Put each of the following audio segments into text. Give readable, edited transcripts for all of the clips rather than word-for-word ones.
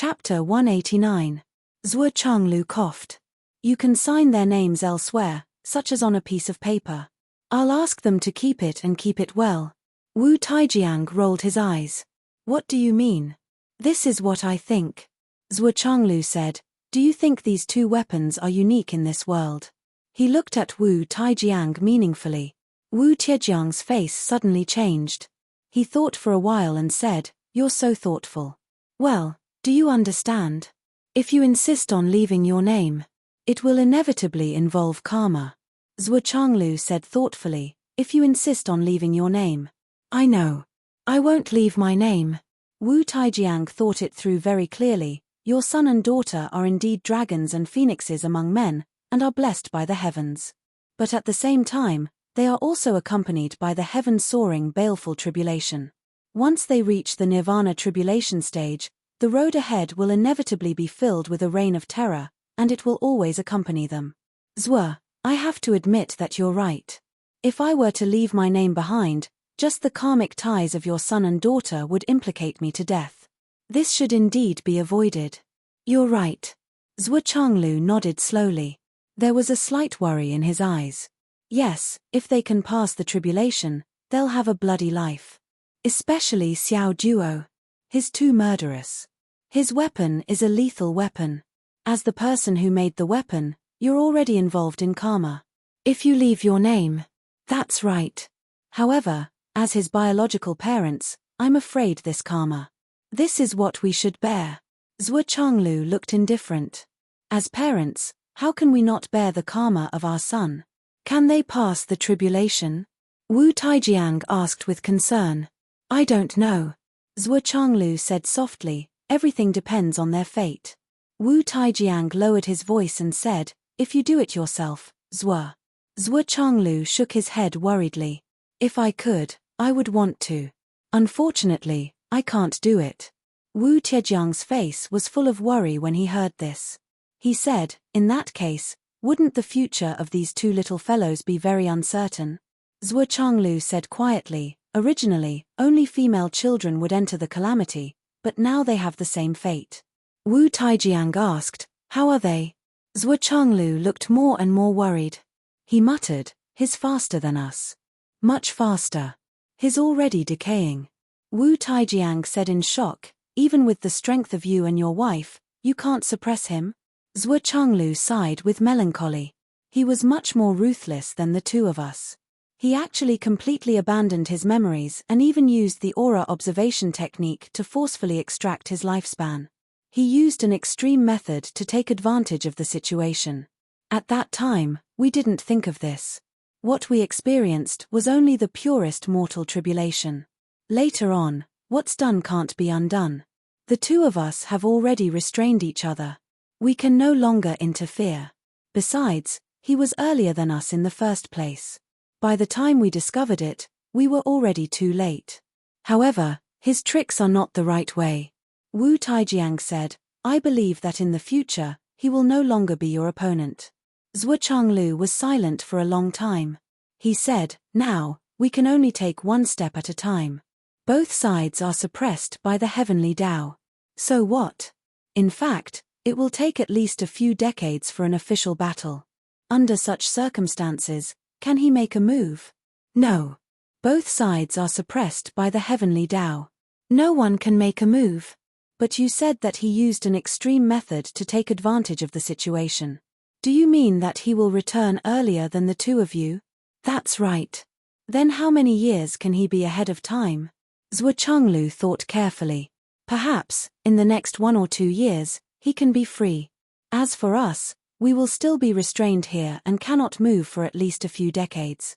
Chapter 189. Zhuo Changlu coughed. You can sign their names elsewhere, such as on a piece of paper. I'll ask them to keep it and keep it well. Wu Taijiang rolled his eyes. What do you mean? This is what I think. Zhuo Changlu said, do you think these two weapons are unique in this world? He looked at Wu Taijiang meaningfully. Wu Tiejiang's face suddenly changed. He thought for a while and said, You're so thoughtful. Well, do you understand? If you insist on leaving your name, it will inevitably involve karma. Zhuo Changlu said thoughtfully, if you insist on leaving your name. I know. I won't leave my name. Wu Taijiang thought it through very clearly. Your son and daughter are indeed dragons and phoenixes among men, and are blessed by the heavens. But at the same time, they are also accompanied by the heaven-soaring baleful tribulation. Once they reach the nirvana tribulation stage, the road ahead will inevitably be filled with a reign of terror, and it will always accompany them. Zhuo, I have to admit that you're right. If I were to leave my name behind, just the karmic ties of your son and daughter would implicate me to death. This should indeed be avoided. You're right. Zhuo Changlu nodded slowly. There was a slight worry in his eyes. Yes, if they can pass the tribulation, they'll have a bloody life. Especially Xiao Duo. He's too murderous. His weapon is a lethal weapon. As the person who made the weapon, you're already involved in karma. If you leave your name. That's right. However, as his biological parents, I'm afraid this karma. This is what we should bear. Zhuo Changlu looked indifferent. As parents, how can we not bear the karma of our son? Can they pass the tribulation? Wu Taijiang asked with concern. I don't know. Zhuo Changlu said softly, everything depends on their fate. Wu Taijiang lowered his voice and said, if you do it yourself, Zhuo. Zhuo Changlu shook his head worriedly. If I could, I would want to. Unfortunately, I can't do it. Wu Tiejiang's face was full of worry when he heard this. He said, in that case, wouldn't the future of these two little fellows be very uncertain? Zhuo Changlu said quietly, originally, only female children would enter the calamity, but now they have the same fate. Wu Taijiang asked, how are they? Zhuo Changlu looked more and more worried. He muttered, he's faster than us. Much faster. He's already decaying. Wu Taijiang said in shock, even with the strength of you and your wife, you can't suppress him? Zhuo Changlu sighed with melancholy. He was much more ruthless than the two of us. He actually completely abandoned his memories and even used the aura observation technique to forcefully extract his lifespan. He used an extreme method to take advantage of the situation. At that time, we didn't think of this. What we experienced was only the purest mortal tribulation. Later on, what's done can't be undone. The two of us have already restrained each other. We can no longer interfere. Besides, he was earlier than us in the first place. By the time we discovered it, we were already too late. However, his tricks are not the right way. Wu Taijiang said, I believe that in the future, he will no longer be your opponent. Zhuo Changlu was silent for a long time. He said, now, we can only take one step at a time. Both sides are suppressed by the heavenly Tao. So what? In fact, it will take at least a few decades for an official battle. Under such circumstances, can he make a move? No. Both sides are suppressed by the heavenly Tao. No one can make a move. But you said that he used an extreme method to take advantage of the situation. Do you mean that he will return earlier than the two of you? That's right. Then how many years can he be ahead of time? Zhuo Changlu thought carefully. Perhaps, in the next 1 or 2 years, he can be free. As for us, we will still be restrained here and cannot move for at least a few decades.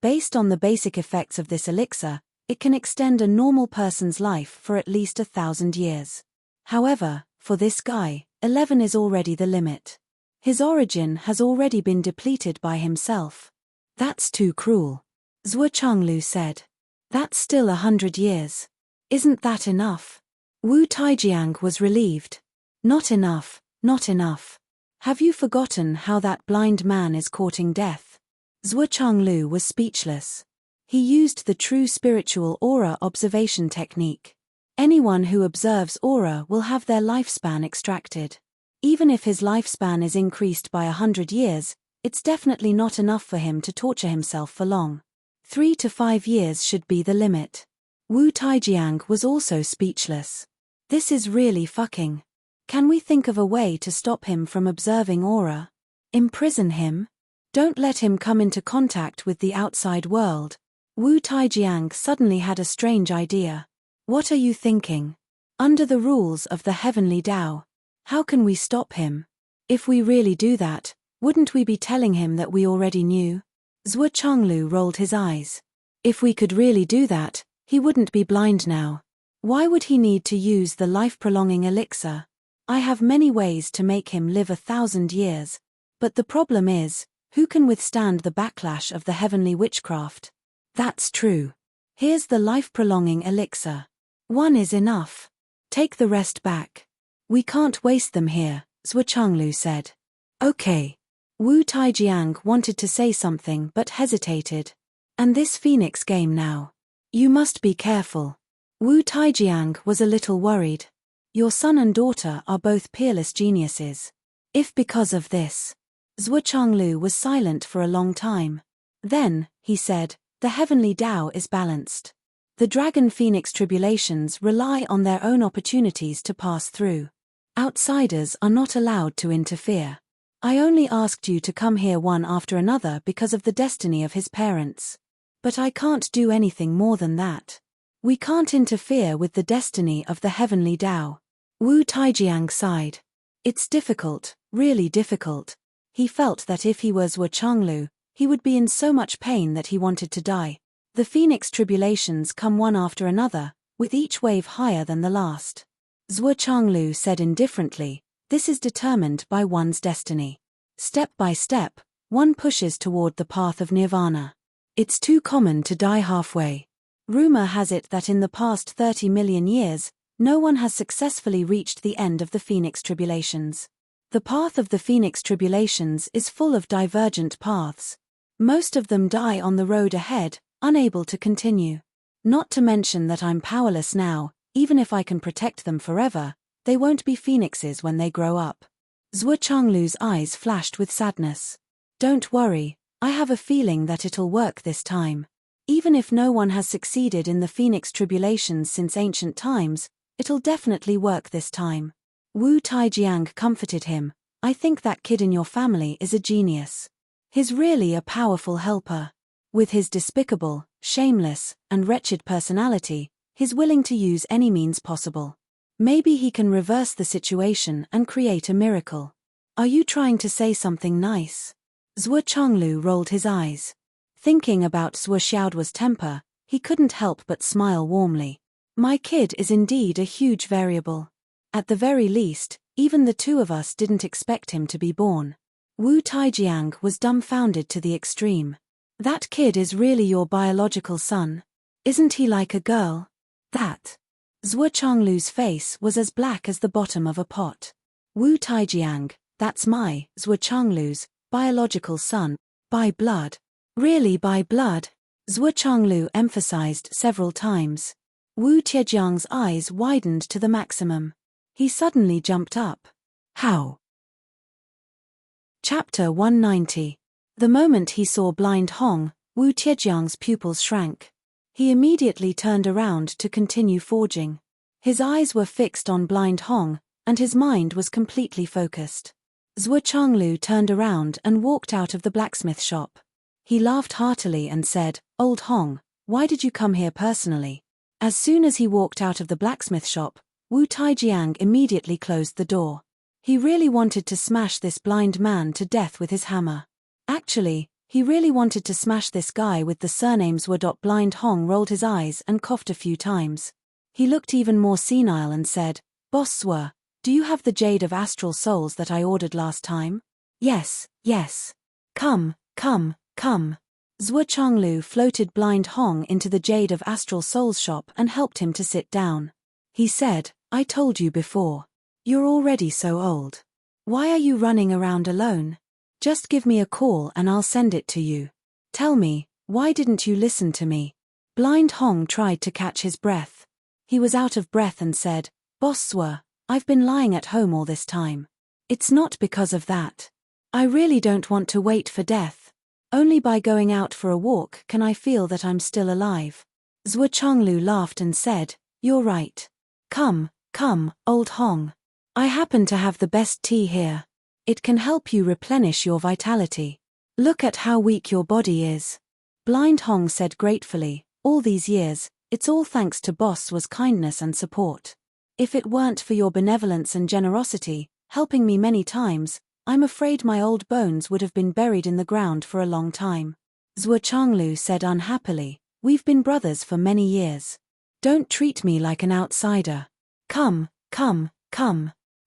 Based on the basic effects of this elixir, it can extend a normal person's life for at least 1,000 years. However, for this guy, 11 is already the limit. His origin has already been depleted by himself. That's too cruel. Zhuo Changlu said. That's still 100 years. Isn't that enough? Wu Taijiang was relieved. Not enough, not enough. Have you forgotten how that blind man is courting death? Zhuo Changlu was speechless. He used the true spiritual aura observation technique. Anyone who observes aura will have their lifespan extracted. Even if his lifespan is increased by 100 years, it's definitely not enough for him to torture himself for long. 3 to 5 years should be the limit. Wu Taijiang was also speechless. This is really fucking. Can we think of a way to stop him from observing aura? Imprison him? Don't let him come into contact with the outside world. Wu Taijiang suddenly had a strange idea. What are you thinking? Under the rules of the heavenly Tao, how can we stop him? If we really do that, wouldn't we be telling him that we already knew? Zhuo Chonglu rolled his eyes. If we could really do that, he wouldn't be blind now. Why would he need to use the life-prolonging elixir? I have many ways to make him live 1,000 years. But the problem is, who can withstand the backlash of the heavenly witchcraft? That's true. Here's the life-prolonging elixir. 1 is enough. Take the rest back. We can't waste them here, Zhuo Chonglu said. Okay. Wu Taijiang wanted to say something but hesitated. And this phoenix game now. You must be careful. Wu Taijiang was a little worried. Your son and daughter are both peerless geniuses. If because of this. Zhuo Chonglu was silent for a long time. Then, he said, the heavenly Tao is balanced. The dragon phoenix tribulations rely on their own opportunities to pass through. Outsiders are not allowed to interfere. I only asked you to come here one after another because of the destiny of his parents. But I can't do anything more than that. We can't interfere with the destiny of the heavenly Tao. Wu Taijiang sighed. It's difficult, really difficult. He felt that if he was Zhuo Chonglu, he would be in so much pain that he wanted to die. The phoenix tribulations come one after another, with each wave higher than the last. Zhuo Chonglu said indifferently, this is determined by one's destiny. Step by step, one pushes toward the path of nirvana. It's too common to die halfway. Rumor has it that in the past 30 million years, no one has successfully reached the end of the phoenix tribulations. The path of the phoenix tribulations is full of divergent paths. Most of them die on the road ahead, unable to continue. Not to mention that I'm powerless now, even if I can protect them forever, they won't be phoenixes when they grow up. Zhuo Chonglu's eyes flashed with sadness. Don't worry, I have a feeling that it'll work this time. Even if no one has succeeded in the phoenix tribulations since ancient times, it'll definitely work this time. Wu Taijiang comforted him. I think that kid in your family is a genius. He's really a powerful helper. With his despicable, shameless, and wretched personality, he's willing to use any means possible. Maybe he can reverse the situation and create a miracle. Are you trying to say something nice? Zhuo Chonglu rolled his eyes. Thinking about Zhuo Xiaoduo's temper, he couldn't help but smile warmly. My kid is indeed a huge variable. At the very least, even the two of us didn't expect him to be born. Wu Taijiang was dumbfounded to the extreme. That kid is really your biological son? Isn't he like a girl? That. Zhuo Chonglu's face was as black as the bottom of a pot. Wu Taijiang, that's my, Zhuo Chonglu's, biological son, by blood. Really by blood? Zhuo Chonglu emphasized several times. Wu Taijiang's eyes widened to the maximum. He suddenly jumped up. How? Chapter 190. The moment he saw Blind Hong, Wu Tiejiang's pupils shrank. He immediately turned around to continue forging. His eyes were fixed on Blind Hong, and his mind was completely focused. Zhuo Chonglu turned around and walked out of the blacksmith shop. He laughed heartily and said, Old Hong, why did you come here personally? As soon as he walked out of the blacksmith shop, Wu Taijiang immediately closed the door. He really wanted to smash this blind man to death with his hammer. Actually, he really wanted to smash this guy with the surname Zhuo. Blind Hong rolled his eyes and coughed a few times. He looked even more senile and said, Boss Zhuo, do you have the jade of astral souls that I ordered last time? Yes, yes. Come, come, come. Zhuo Chonglu floated Blind Hong into the jade of astral souls shop and helped him to sit down. He said, I told you before. You're already so old. Why are you running around alone? Just give me a call and I'll send it to you. Tell me, why didn't you listen to me? Blind Hong tried to catch his breath. He was out of breath and said, "Boss Swer, I've been lying at home all this time. It's not because of that. I really don't want to wait for death. Only by going out for a walk can I feel that I'm still alive." Zhuo Changlu laughed and said, "You're right. Come, old Hong. I happen to have the best tea here. It can help you replenish your vitality. Look at how weak your body is." Blind Hong said gratefully, "All these years, it's all thanks to Boss Swer's kindness and support. If it weren't for your benevolence and generosity, helping me many times, I'm afraid my old bones would have been buried in the ground for a long time." Zhuo Changlu said unhappily, "We've been brothers for many years. Don't treat me like an outsider. Come.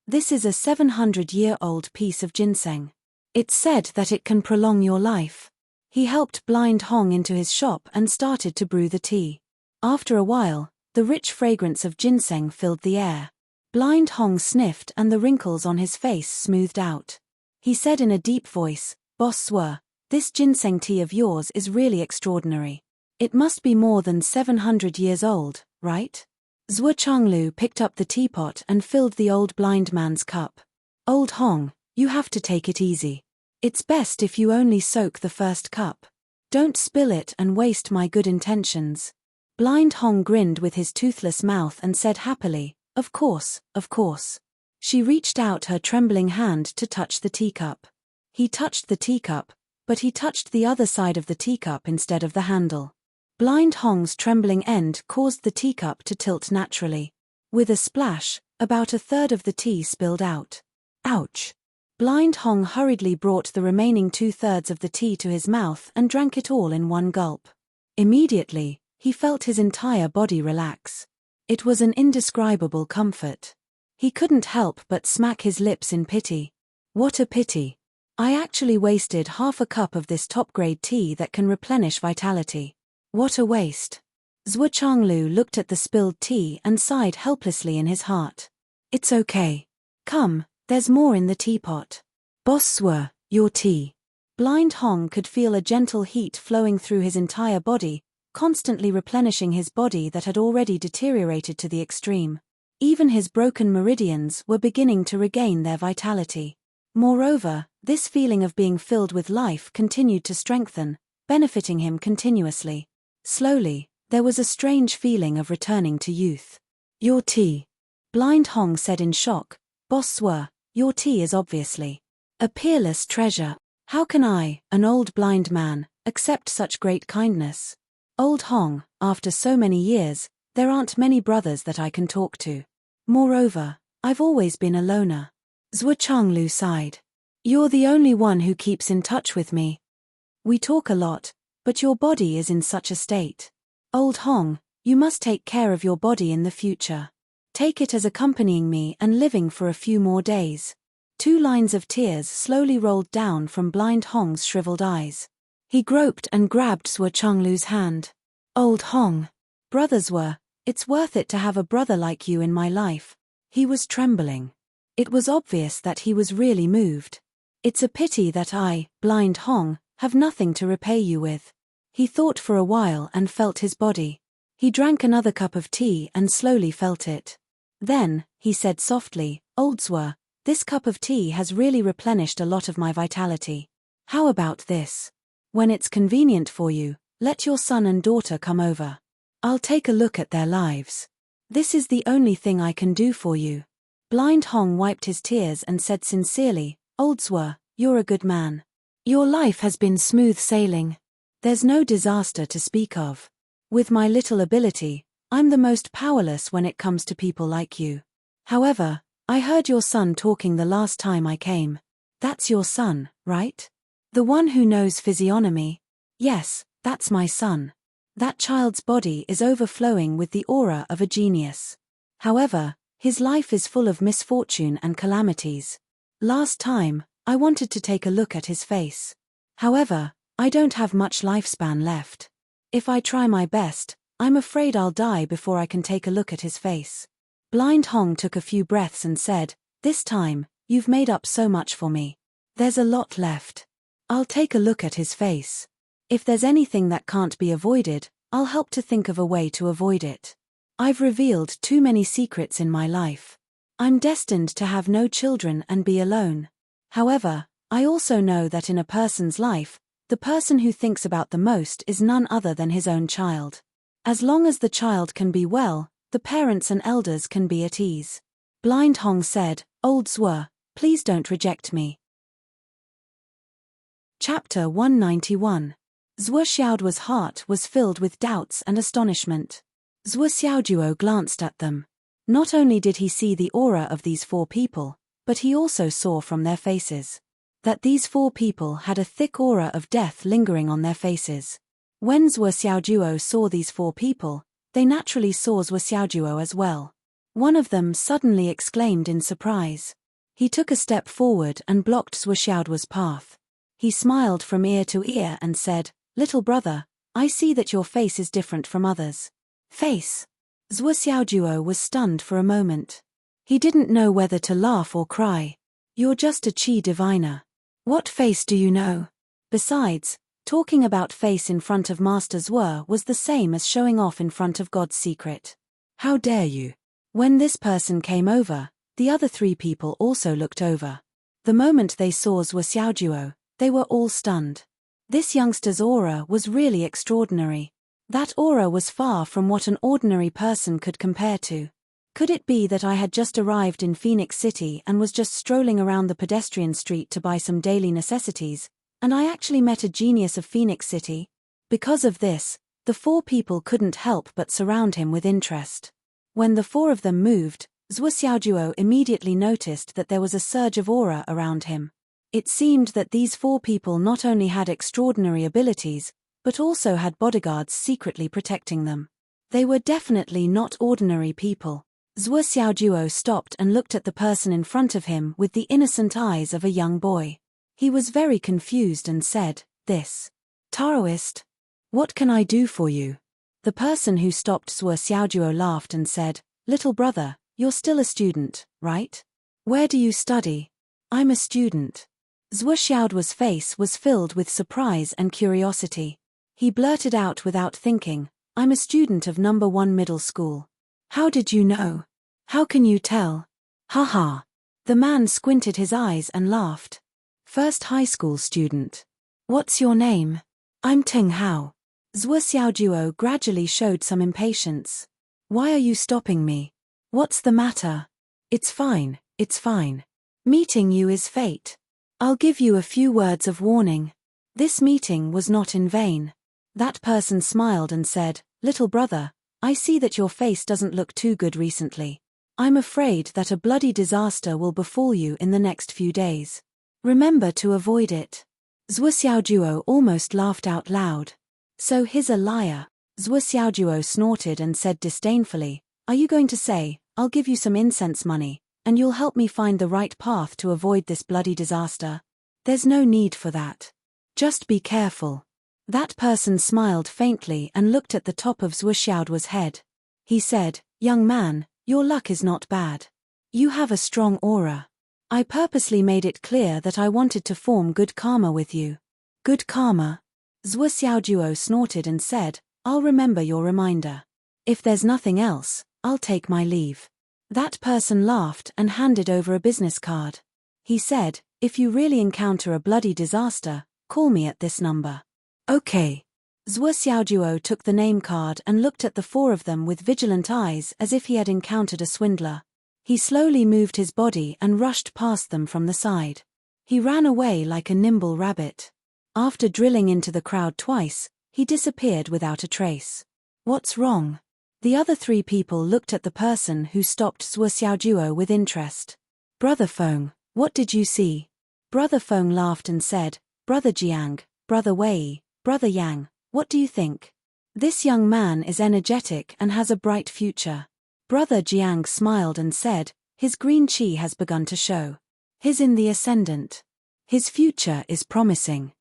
This is a 700-year-old piece of ginseng. It's said that it can prolong your life." He helped Blind Hong into his shop and started to brew the tea. After a while, the rich fragrance of ginseng filled the air. Blind Hong sniffed and the wrinkles on his face smoothed out. He said in a deep voice, "Boss Swer, this ginseng tea of yours is really extraordinary. It must be more than 700 years old, right?" Zhuo Changlu picked up the teapot and filled the old blind man's cup. "Old Hong, you have to take it easy. It's best if you only soak the first cup. Don't spill it and waste my good intentions." Blind Hong grinned with his toothless mouth and said happily, Of course. She reached out her trembling hand to touch the teacup. He touched the teacup, but he touched the other side of the teacup instead of the handle. Blind Hong's trembling end caused the teacup to tilt naturally. With a splash, about a third of the tea spilled out. Ouch! Blind Hong hurriedly brought the remaining 2/3 of the tea to his mouth and drank it all in one gulp. Immediately, he felt his entire body relax. It was an indescribable comfort. He couldn't help but smack his lips in pity. What a pity! I actually wasted half a cup of this top-grade tea that can replenish vitality. What a waste! Zhuo Changlu looked at the spilled tea and sighed helplessly in his heart. "It's okay. Come, there's more in the teapot. Boss Swer, your tea." Blind Hong could feel a gentle heat flowing through his entire body, constantly replenishing his body that had already deteriorated to the extreme. Even his broken meridians were beginning to regain their vitality. Moreover, this feeling of being filled with life continued to strengthen, benefiting him continuously. Slowly, there was a strange feeling of returning to youth. "Your tea," Blind Hong said in shock. "Boss Swer, your tea is obviously a peerless treasure. How can I, an old blind man, accept such great kindness? Old Hong, after so many years, there aren't many brothers that I can talk to. Moreover, I've always been a loner." Zhuo Changlu sighed. "You're the only one who keeps in touch with me. We talk a lot, but your body is in such a state. Old Hong, you must take care of your body in the future. Take it as accompanying me and living for a few more days." 2 lines of tears slowly rolled down from Blind Hong's shriveled eyes. He groped and grabbed Zhuo Changlu's hand. "Old Hong. Brothers were, it's worth it to have a brother like you in my life." He was trembling. It was obvious that he was really moved. "It's a pity that I, Blind Hong, have nothing to repay you with." He thought for a while and felt his body. He drank another cup of tea and slowly felt it. Then, he said softly, "Old Swer, this cup of tea has really replenished a lot of my vitality. How about this? When it's convenient for you, let your son and daughter come over. I'll take a look at their lives. This is the only thing I can do for you." Blind Hong wiped his tears and said sincerely, "Old Swer, you're a good man. Your life has been smooth sailing. There's no disaster to speak of. With my little ability, I'm the most powerless when it comes to people like you. However, I heard your son talking the last time I came. That's your son, right? The one who knows physiognomy?" "Yes, that's my son. That child's body is overflowing with the aura of a genius. However, his life is full of misfortune and calamities. Last time, I wanted to take a look at his face. However, I don't have much lifespan left. If I try my best, I'm afraid I'll die before I can take a look at his face." Blind Hong took a few breaths and said, "This time, you've made up so much for me. There's a lot left. I'll take a look at his face. If there's anything that can't be avoided, I'll help to think of a way to avoid it." I've revealed too many secrets in my life. I'm destined to have no children and be alone. However, I also know that in a person's life, the person who thinks about the most is none other than his own child. As long as the child can be well, the parents and elders can be at ease. Blind Hong said, Old Zwe, please don't reject me. Chapter 191. Zwe Xiaoduo's heart was filled with doubts and astonishment. Zwe Xiaoduo glanced at them. Not only did he see the aura of these 4 people, but he also saw from their faces that these 4 people had a thick aura of death lingering on their faces. When Zwe Xiaoduo saw these 4 people, they naturally saw Zwe Xiaoduo as well. One of them suddenly exclaimed in surprise. He took a step forward and blocked Zwe Xiaoduo's path. He smiled from ear to ear and said, Little brother, I see that your face is different from others. Face? Zwe Xiaoduo was stunned for a moment. He didn't know whether to laugh or cry. You're just a Qi diviner. What face do you know? Besides, talking about face in front of Master Zwe was the same as showing off in front of God's secret. How dare you? When this person came over, the other 3 people also looked over. The moment they saw Zwe Xiaoduo, they were all stunned. This youngster's aura was really extraordinary. That aura was far from what an ordinary person could compare to. Could it be that I had just arrived in Phoenix City and was just strolling around the pedestrian street to buy some daily necessities, and I actually met a genius of Phoenix City? Because of this, the 4 people couldn't help but surround him with interest. When the 4 of them moved, Zwe Xiaoduo immediately noticed that there was a surge of aura around him. It seemed that these 4 people not only had extraordinary abilities, but also had bodyguards secretly protecting them. They were definitely not ordinary people. Zwe Xiaoduo stopped and looked at the person in front of him with the innocent eyes of a young boy. He was very confused and said, This Taoist? What can I do for you? The person who stopped Zwe Xiaoduo laughed and said, Little brother, you're still a student, right? Where do you study? I'm a student. Zwe Xiaoduo's face was filled with surprise and curiosity. He blurted out without thinking, I'm a student of number 1 middle school. How did you know? How can you tell? Haha. The man squinted his eyes and laughed. First high school student. What's your name? I'm Ting Hao. Zwe Xiaoduo gradually showed some impatience. Why are you stopping me? What's the matter? It's fine, it's fine. Meeting you is fate. I'll give you a few words of warning. This meeting was not in vain. That person smiled and said, Little brother, I see that your face doesn't look too good recently. I'm afraid that a bloody disaster will befall you in the next few days. Remember to avoid it. Zwe Xiaoduo almost laughed out loud. So he's a liar. Zwe Xiaoduo snorted and said disdainfully, Are you going to say, I'll give you some incense money, and you'll help me find the right path to avoid this bloody disaster? There's no need for that. Just be careful. That person smiled faintly and looked at the top of Zwe Xiaoduo's head. He said, Young man, your luck is not bad. You have a strong aura. I purposely made it clear that I wanted to form good karma with you. Good karma? Zwe Xiaoduo snorted and said, I'll remember your reminder. If there's nothing else, I'll take my leave. That person laughed and handed over a business card. He said, If you really encounter a bloody disaster, call me at this number. Okay. Zwe Xiaoduo took the name card and looked at the 4 of them with vigilant eyes as if he had encountered a swindler. He slowly moved his body and rushed past them from the side. He ran away like a nimble rabbit. After drilling into the crowd twice, he disappeared without a trace. What's wrong? The other 3 people looked at the person who stopped Zwe Xiaoduo with interest. Brother Feng, what did you see? Brother Feng laughed and said, Brother Jiang, Brother Wei, Brother Yang, what do you think? This young man is energetic and has a bright future. Brother Jiang smiled and said, His green qi has begun to show. He's in the ascendant. His future is promising.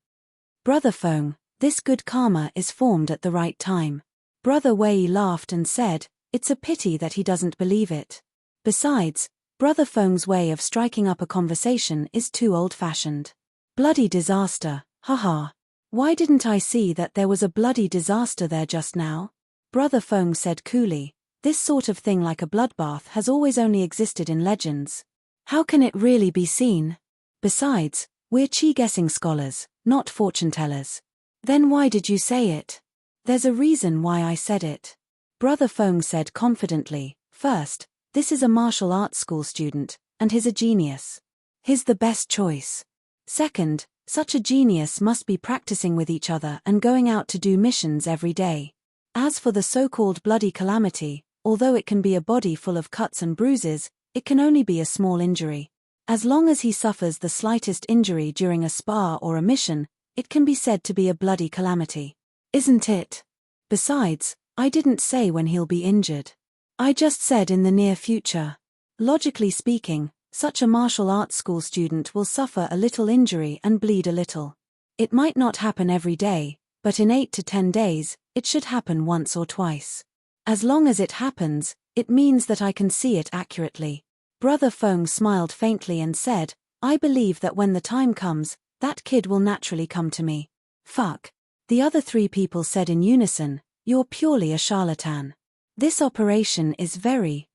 Brother Feng, this good karma is formed at the right time. Brother Wei laughed and said, It's a pity that he doesn't believe it. Besides, Brother Feng's way of striking up a conversation is too old-fashioned. Bloody disaster, haha. Why didn't I see that there was a bloody disaster there just now? Brother Feng said coolly, This sort of thing like a bloodbath has always only existed in legends. How can it really be seen? Besides, we're chi-guessing scholars, not fortune-tellers. Then why did you say it? There's a reason why I said it. Brother Feng said confidently. First, this is a martial arts school student, and he's a genius. He's the best choice. Second, such a genius must be practicing with each other and going out to do missions every day. As for the so-called bloody calamity, although it can be a body full of cuts and bruises, it can only be a small injury. As long as he suffers the slightest injury during a spar or a mission, it can be said to be a bloody calamity. Isn't it? Besides, I didn't say when he'll be injured. I just said in the near future. Logically speaking, such a martial arts school student will suffer a little injury and bleed a little. It might not happen every day, but in 8 to 10 days, it should happen once or twice. As long as it happens, it means that I can see it accurately. Brother Feng smiled faintly and said, I believe that when the time comes, that kid will naturally come to me. Fuck. The other 3 people said in unison, you're purely a charlatan. This operation is very.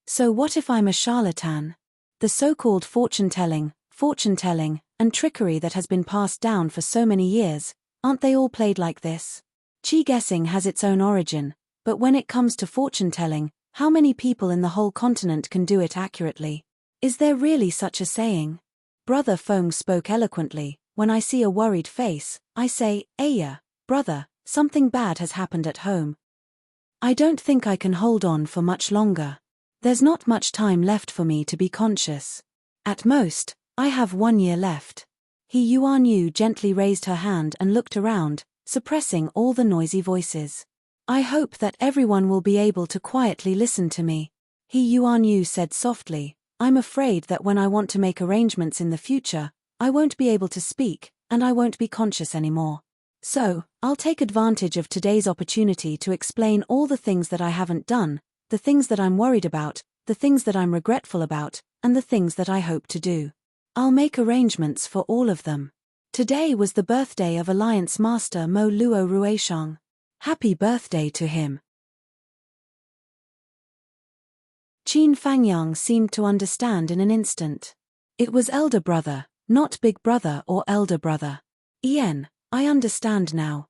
So what if I'm a charlatan? The so-called fortune-telling, and trickery that has been passed down for so many years, aren't they all played like this? Chi-guessing has its own origin, but when it comes to fortune-telling, how many people in the whole continent can do it accurately? Is there really such a saying? Brother Feng spoke eloquently. When I see a worried face, I say, Aya, brother, something bad has happened at home. I don't think I can hold on for much longer. There's not much time left for me to be conscious. At most, I have 1 year left. Yuan Yu gently raised her hand and looked around, suppressing all the noisy voices. I hope that everyone will be able to quietly listen to me. Yuan Yu said softly, I'm afraid that when I want to make arrangements in the future, I won't be able to speak, and I won't be conscious anymore. So, I'll take advantage of today's opportunity to explain all the things that I haven't done, the things that I'm worried about, the things that I'm regretful about, and the things that I hope to do. I'll make arrangements for all of them. Today was the birthday of Alliance Master Mo Luo Ruisheng. Happy birthday to him. Qin Fangyang seemed to understand in an instant. It was elder brother, not big brother or elder brother. Ian, I understand now.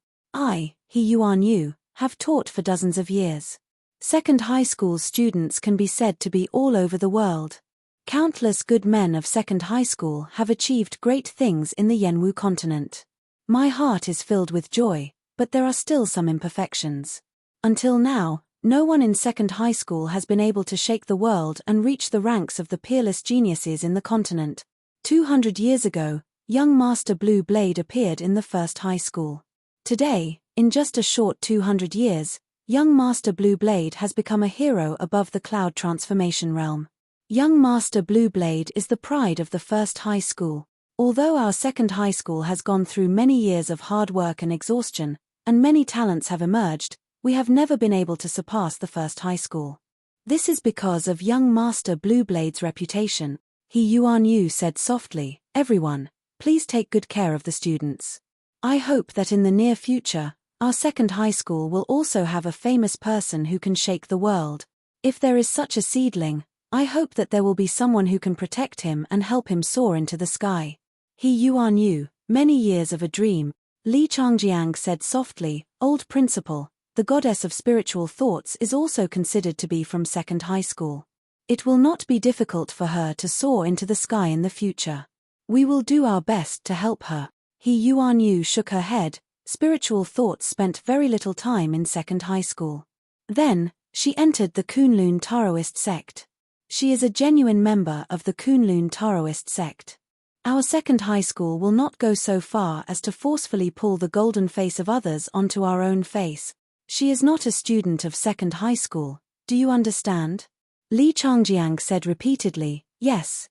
Yuan Yu, have taught for dozens of years. Second high school students can be said to be all over the world. Countless good men of second high school have achieved great things in the Yanwu continent. My heart is filled with joy, but there are still some imperfections. Until now, no one in second high school has been able to shake the world and reach the ranks of the peerless geniuses in the continent. 200 years ago, young Master Blue Blade appeared in the first high school. Today, in just a short 200 years, young Master Blue Blade has become a hero above the cloud transformation realm. Young Master Blue Blade is the pride of the first high school. Although our second high school has gone through many years of hard work and exhaustion, and many talents have emerged, we have never been able to surpass the first high school. This is because of young Master Blue Blade's reputation. Yuan Yu said softly, everyone, please take good care of the students. I hope that in the near future, our second high school will also have a famous person who can shake the world. If there is such a seedling, I hope that there will be someone who can protect him and help him soar into the sky. Yuan Yu, many years of a dream. Li Changjiang said softly, old principal, the goddess of spiritual thoughts is also considered to be from second high school. It will not be difficult for her to soar into the sky in the future. We will do our best to help her. Yuan Yu shook her head. Spiritual thoughts spent very little time in second high school. Then, she entered the Kunlun Taoist sect. She is a genuine member of the Kunlun Taoist sect. Our second high school will not go so far as to forcefully pull the golden face of others onto our own face. She is not a student of second high school, do you understand? Li Changjiang said repeatedly, yes.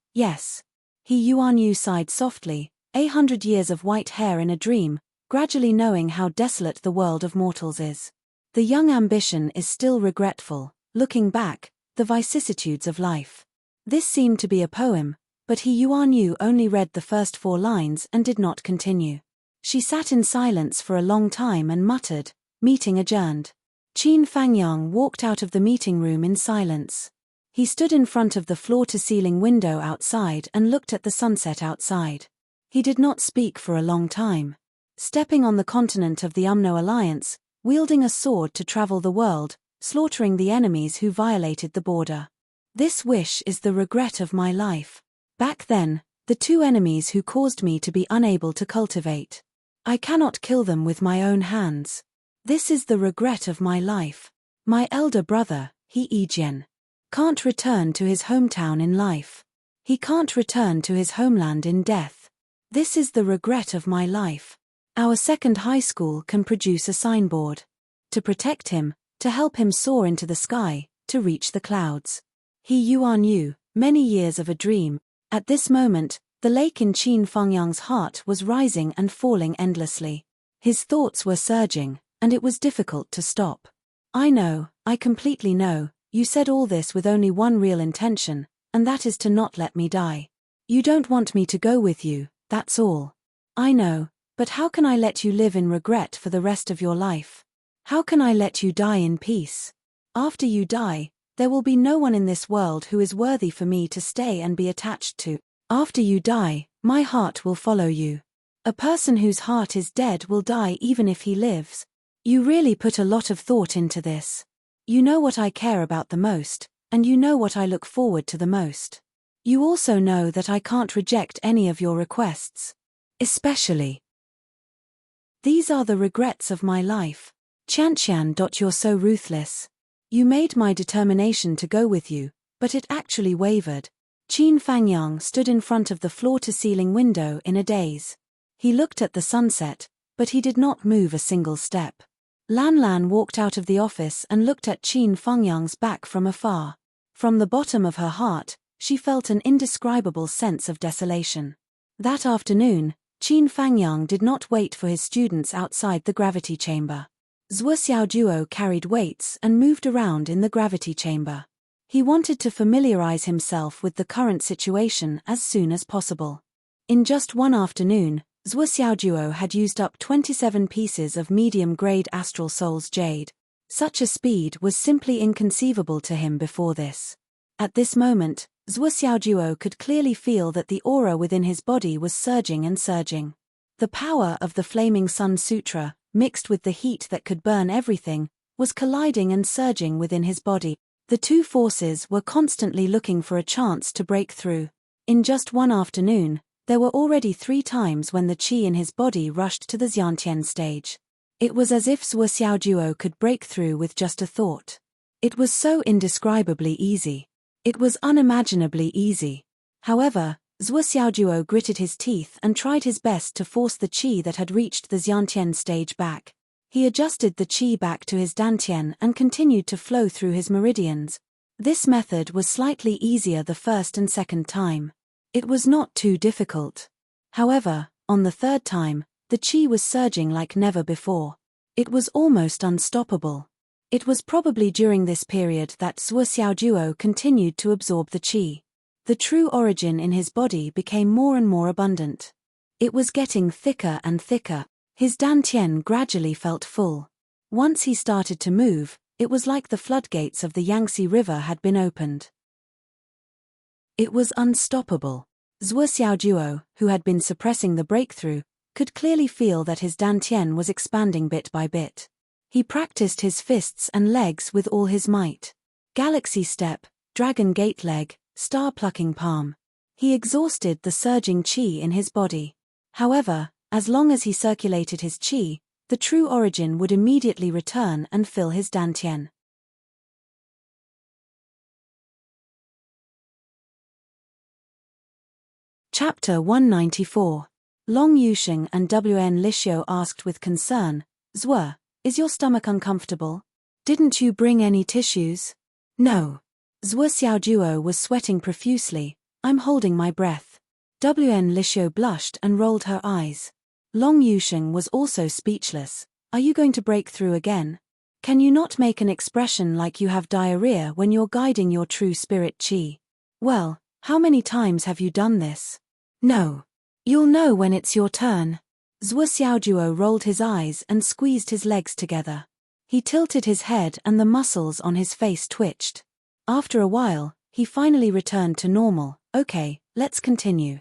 Yuan Yu sighed softly, 100 years of white hair in a dream, gradually knowing how desolate the world of mortals is. The young ambition is still regretful, looking back, the vicissitudes of life. This seemed to be a poem, but Yuan Yu only read the first 4 lines and did not continue. She sat in silence for a long time and muttered, meeting adjourned. Qin Fangyang walked out of the meeting room in silence. He stood in front of the floor-to-ceiling window outside and looked at the sunset outside. He did not speak for a long time. Stepping on the continent of the Umno Alliance, wielding a sword to travel the world, slaughtering the enemies who violated the border. This wish is the regret of my life. Back then, the two enemies who caused me to be unable to cultivate. I cannot kill them with my own hands. This is the regret of my life. My elder brother, He Yijian, can't return to his hometown in life. He can't return to his homeland in death. This is the regret of my life. Our second high school can produce a signboard. To protect him, to help him soar into the sky, to reach the clouds. He Yuan Yu, many years of a dream. At this moment, the lake in Qin Fangyang's heart was rising and falling endlessly. His thoughts were surging, and it was difficult to stop. I know, I completely know, you said all this with only one real intention, and that is to not let me die. You don't want me to go with you, that's all. I know, but how can I let you live in regret for the rest of your life? How can I let you die in peace? After you die, there will be no one in this world who is worthy for me to stay and be attached to. After you die, my heart will follow you. A person whose heart is dead will die even if he lives. You really put a lot of thought into this. You know what I care about the most, and you know what I look forward to the most. You also know that I can't reject any of your requests. Especially. These are the regrets of my life. Qianqian. You're so ruthless. You made my determination to go with you, but it actually wavered. Qin Fangyang stood in front of the floor-to-ceiling window in a daze. He looked at the sunset, but he did not move a single step. Lan Lan walked out of the office and looked at Qin Fangyang's back from afar. From the bottom of her heart, she felt an indescribable sense of desolation. That afternoon, Qin Fangyang did not wait for his students outside the gravity chamber. Zhuo Xiaoduo carried weights and moved around in the gravity chamber. He wanted to familiarize himself with the current situation as soon as possible. In just one afternoon, Zhuo Xiaoduo had used up 27 pieces of medium-grade Astral Soul's jade. Such a speed was simply inconceivable to him before this. At this moment, Zhuo Xiaoduo could clearly feel that the aura within his body was surging and surging. The power of the Flaming Sun Sutra, mixed with the heat that could burn everything, was colliding and surging within his body. The two forces were constantly looking for a chance to break through. In just one afternoon, there were already 3 times when the qi in his body rushed to the Xiantian stage. It was as if Zhuo Xiaoduo could break through with just a thought. It was so indescribably easy. It was unimaginably easy. However, Zhuo Xiaoduo gritted his teeth and tried his best to force the qi that had reached the Xiantian stage back. He adjusted the qi back to his dantian and continued to flow through his meridians. This method was slightly easier the first and second time. It was not too difficult. However, on the third time, the qi was surging like never before. It was almost unstoppable. It was probably during this period that Zhuo Xiaoduo continued to absorb the qi. The true origin in his body became more and more abundant. It was getting thicker and thicker. His dantian gradually felt full. Once he started to move, it was like the floodgates of the Yangtze River had been opened. It was unstoppable. Zhuo Xiaoduo, who had been suppressing the breakthrough, could clearly feel that his dantian was expanding bit by bit. He practiced his fists and legs with all his might. Galaxy step, dragon gate leg, star plucking palm. He exhausted the surging qi in his body. However, as long as he circulated his qi, the true origin would immediately return and fill his dantian. Chapter 194. Long Yusheng and Wn Lishio asked with concern, Zhuo, is your stomach uncomfortable? Didn't you bring any tissues? No. Zhuo Xiaoduo was sweating profusely. I'm holding my breath. Wn Lishio blushed and rolled her eyes. Long Yusheng was also speechless. Are you going to break through again? Can you not make an expression like you have diarrhea when you're guiding your true spirit qi? Well, how many times have you done this? No. You'll know when it's your turn. Zhuo Xiaoduo rolled his eyes and squeezed his legs together. He tilted his head and the muscles on his face twitched. After a while, he finally returned to normal. Okay, let's continue.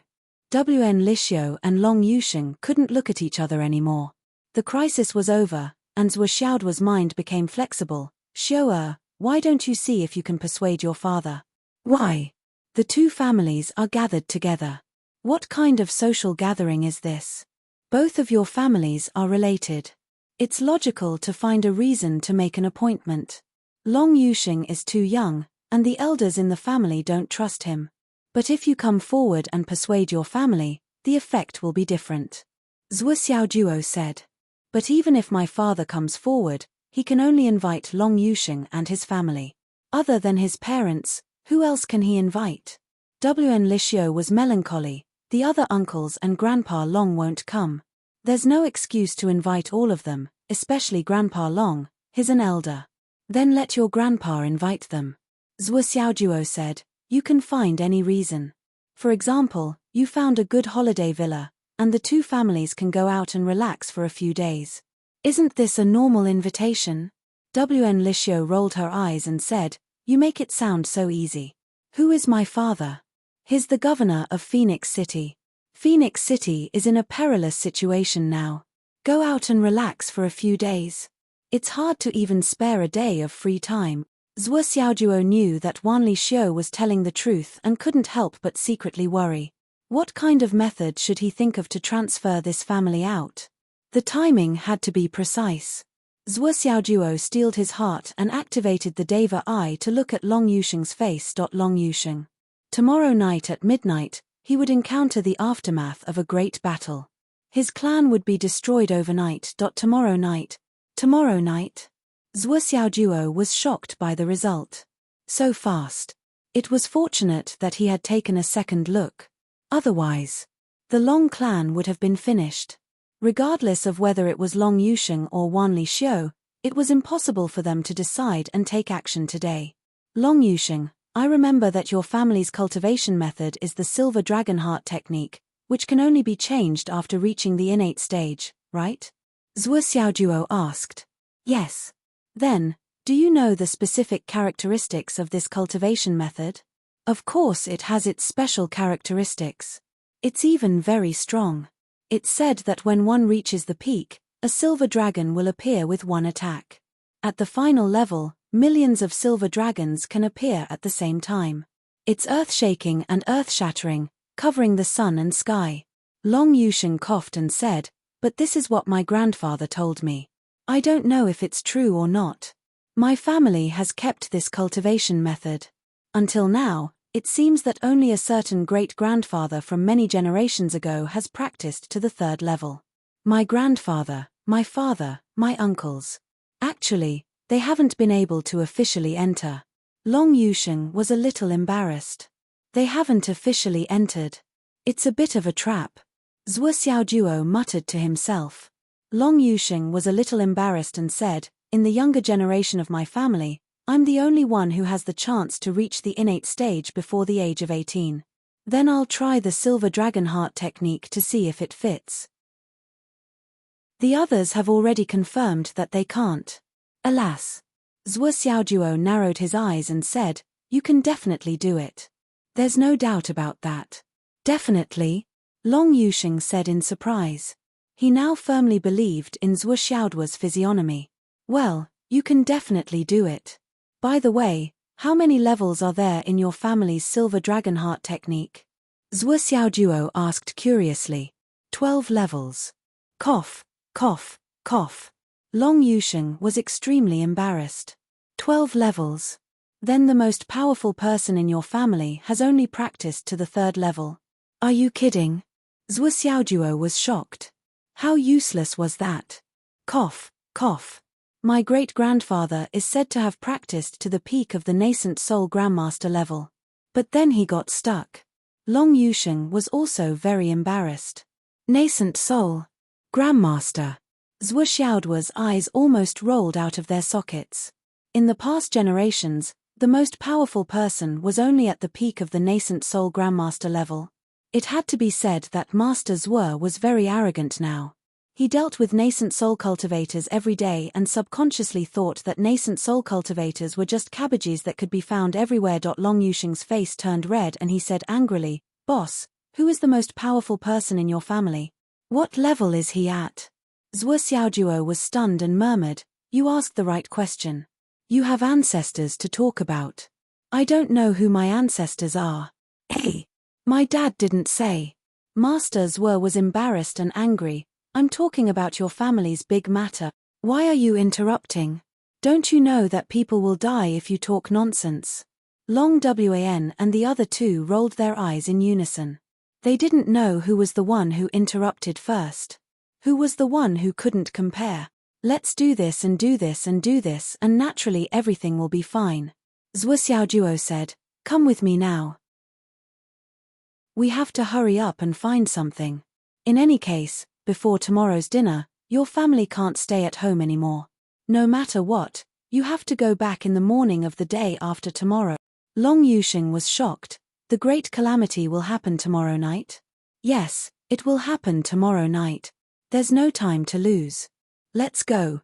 WN Lixio and Long Yusheng couldn't look at each other anymore. The crisis was over, and Zhuo Xiaoduo's mind became flexible. Xiao, why don't you see if you can persuade your father? Why? The two families are gathered together. What kind of social gathering is this? Both of your families are related. It's logical to find a reason to make an appointment. Long Yusheng is too young, and the elders in the family don't trust him. But if you come forward and persuade your family, the effect will be different. Zhuo Xiaoduo said. But even if my father comes forward, he can only invite Long Yusheng and his family. Other than his parents, who else can he invite? WN Lixio was melancholy. The other uncles and Grandpa Long won't come. There's no excuse to invite all of them, especially Grandpa Long, he's an elder. Then let your grandpa invite them. Zhuo Xiaoduo said. You can find any reason. For example, you found a good holiday villa, and the two families can go out and relax for a few days. Isn't this a normal invitation? WN Lixio rolled her eyes and said, You make it sound so easy. Who is my father? He's the governor of Phoenix City. Phoenix City is in a perilous situation now. Go out and relax for a few days. It's hard to even spare a day of free time. Zhuo Xiaoduo knew that Wan Lixio was telling the truth and couldn't help but secretly worry. What kind of method should he think of to transfer this family out? The timing had to be precise. Zhuo Xiaoduo steeled his heart and activated the Deva Eye to look at Long Yusheng's face. Long Yusheng. Tomorrow night at midnight, he would encounter the aftermath of a great battle. His clan would be destroyed overnight. Tomorrow night. Tomorrow night? Zhuo Xiaoduo was shocked by the result. So fast. It was fortunate that he had taken a second look. Otherwise, the Long clan would have been finished. Regardless of whether it was Long Yusheng or Wan Lixio, it was impossible for them to decide and take action today. Long Yusheng, I remember that your family's cultivation method is the Silver Dragon Heart technique, which can only be changed after reaching the innate stage, right? Zhuo Xiaoduo asked. Yes. Then, do you know the specific characteristics of this cultivation method? Of course it has its special characteristics. It's even very strong. It's said that when one reaches the peak, a silver dragon will appear with one attack. At the final level, millions of silver dragons can appear at the same time. It's earth-shaking and earth-shattering, covering the sun and sky. Long Yusheng coughed and said, But this is what my grandfather told me. I don't know if it's true or not. My family has kept this cultivation method. Until now, it seems that only a certain great-grandfather from many generations ago has practiced to the third level. My grandfather, my father, my uncles. Actually, they haven't been able to officially enter. Long Yusheng was a little embarrassed. They haven't officially entered. It's a bit of a trap. Zhuo Xiaoduo muttered to himself. Long Yusheng was a little embarrassed and said, In the younger generation of my family, I'm the only one who has the chance to reach the innate stage before the age of 18. Then I'll try the Silver Dragon Heart technique to see if it fits. The others have already confirmed that they can't. Alas. Zhuo Xiaoduo narrowed his eyes and said, You can definitely do it. There's no doubt about that. Definitely? Long Yusheng said in surprise. He now firmly believed in Zhuo Xiaoduo's physiognomy. Well, you can definitely do it. By the way, how many levels are there in your family's Silver Dragon Heart technique? Zhuo Xiaoduo asked curiously. 12 levels. Cough, cough, cough. Long Yusheng was extremely embarrassed. 12 levels. Then the most powerful person in your family has only practiced to the third level. Are you kidding? Zhuo Xiaoduo was shocked. How useless was that? Cough, cough. My great-grandfather is said to have practiced to the peak of the nascent soul grandmaster level. But then he got stuck. Long Yusheng was also very embarrassed. Nascent soul. Grandmaster. Zhuo Xiaoduo's eyes almost rolled out of their sockets. In the past generations, the most powerful person was only at the peak of the nascent soul grandmaster level. It had to be said that Master Zhuo was very arrogant now. He dealt with nascent soul cultivators every day and subconsciously thought that nascent soul cultivators were just cabbages that could be found everywhere. Long Yusheng's face turned red and he said angrily, "Boss, who is the most powerful person in your family? What level is he at?" Zhuo Xiaojuo was stunned and murmured, "You asked the right question. You have ancestors to talk about." "I don't know who my ancestors are." "Hey, my dad didn't say." Master Zhuo was embarrassed and angry. "I'm talking about your family's big matter. Why are you interrupting? Don't you know that people will die if you talk nonsense?" Long Wan and the other two rolled their eyes in unison. They didn't know who was the one who interrupted first. Who was the one who couldn't compare? "Let's do this and do this and do this and naturally everything will be fine." Zhuo Xiaojuo said, "Come with me now. We have to hurry up and find something. In any case, before tomorrow's dinner, your family can't stay at home anymore. No matter what, you have to go back in the morning of the day after tomorrow." Long Yusheng was shocked. "The great calamity will happen tomorrow night?" "Yes, it will happen tomorrow night. There's no time to lose. Let's go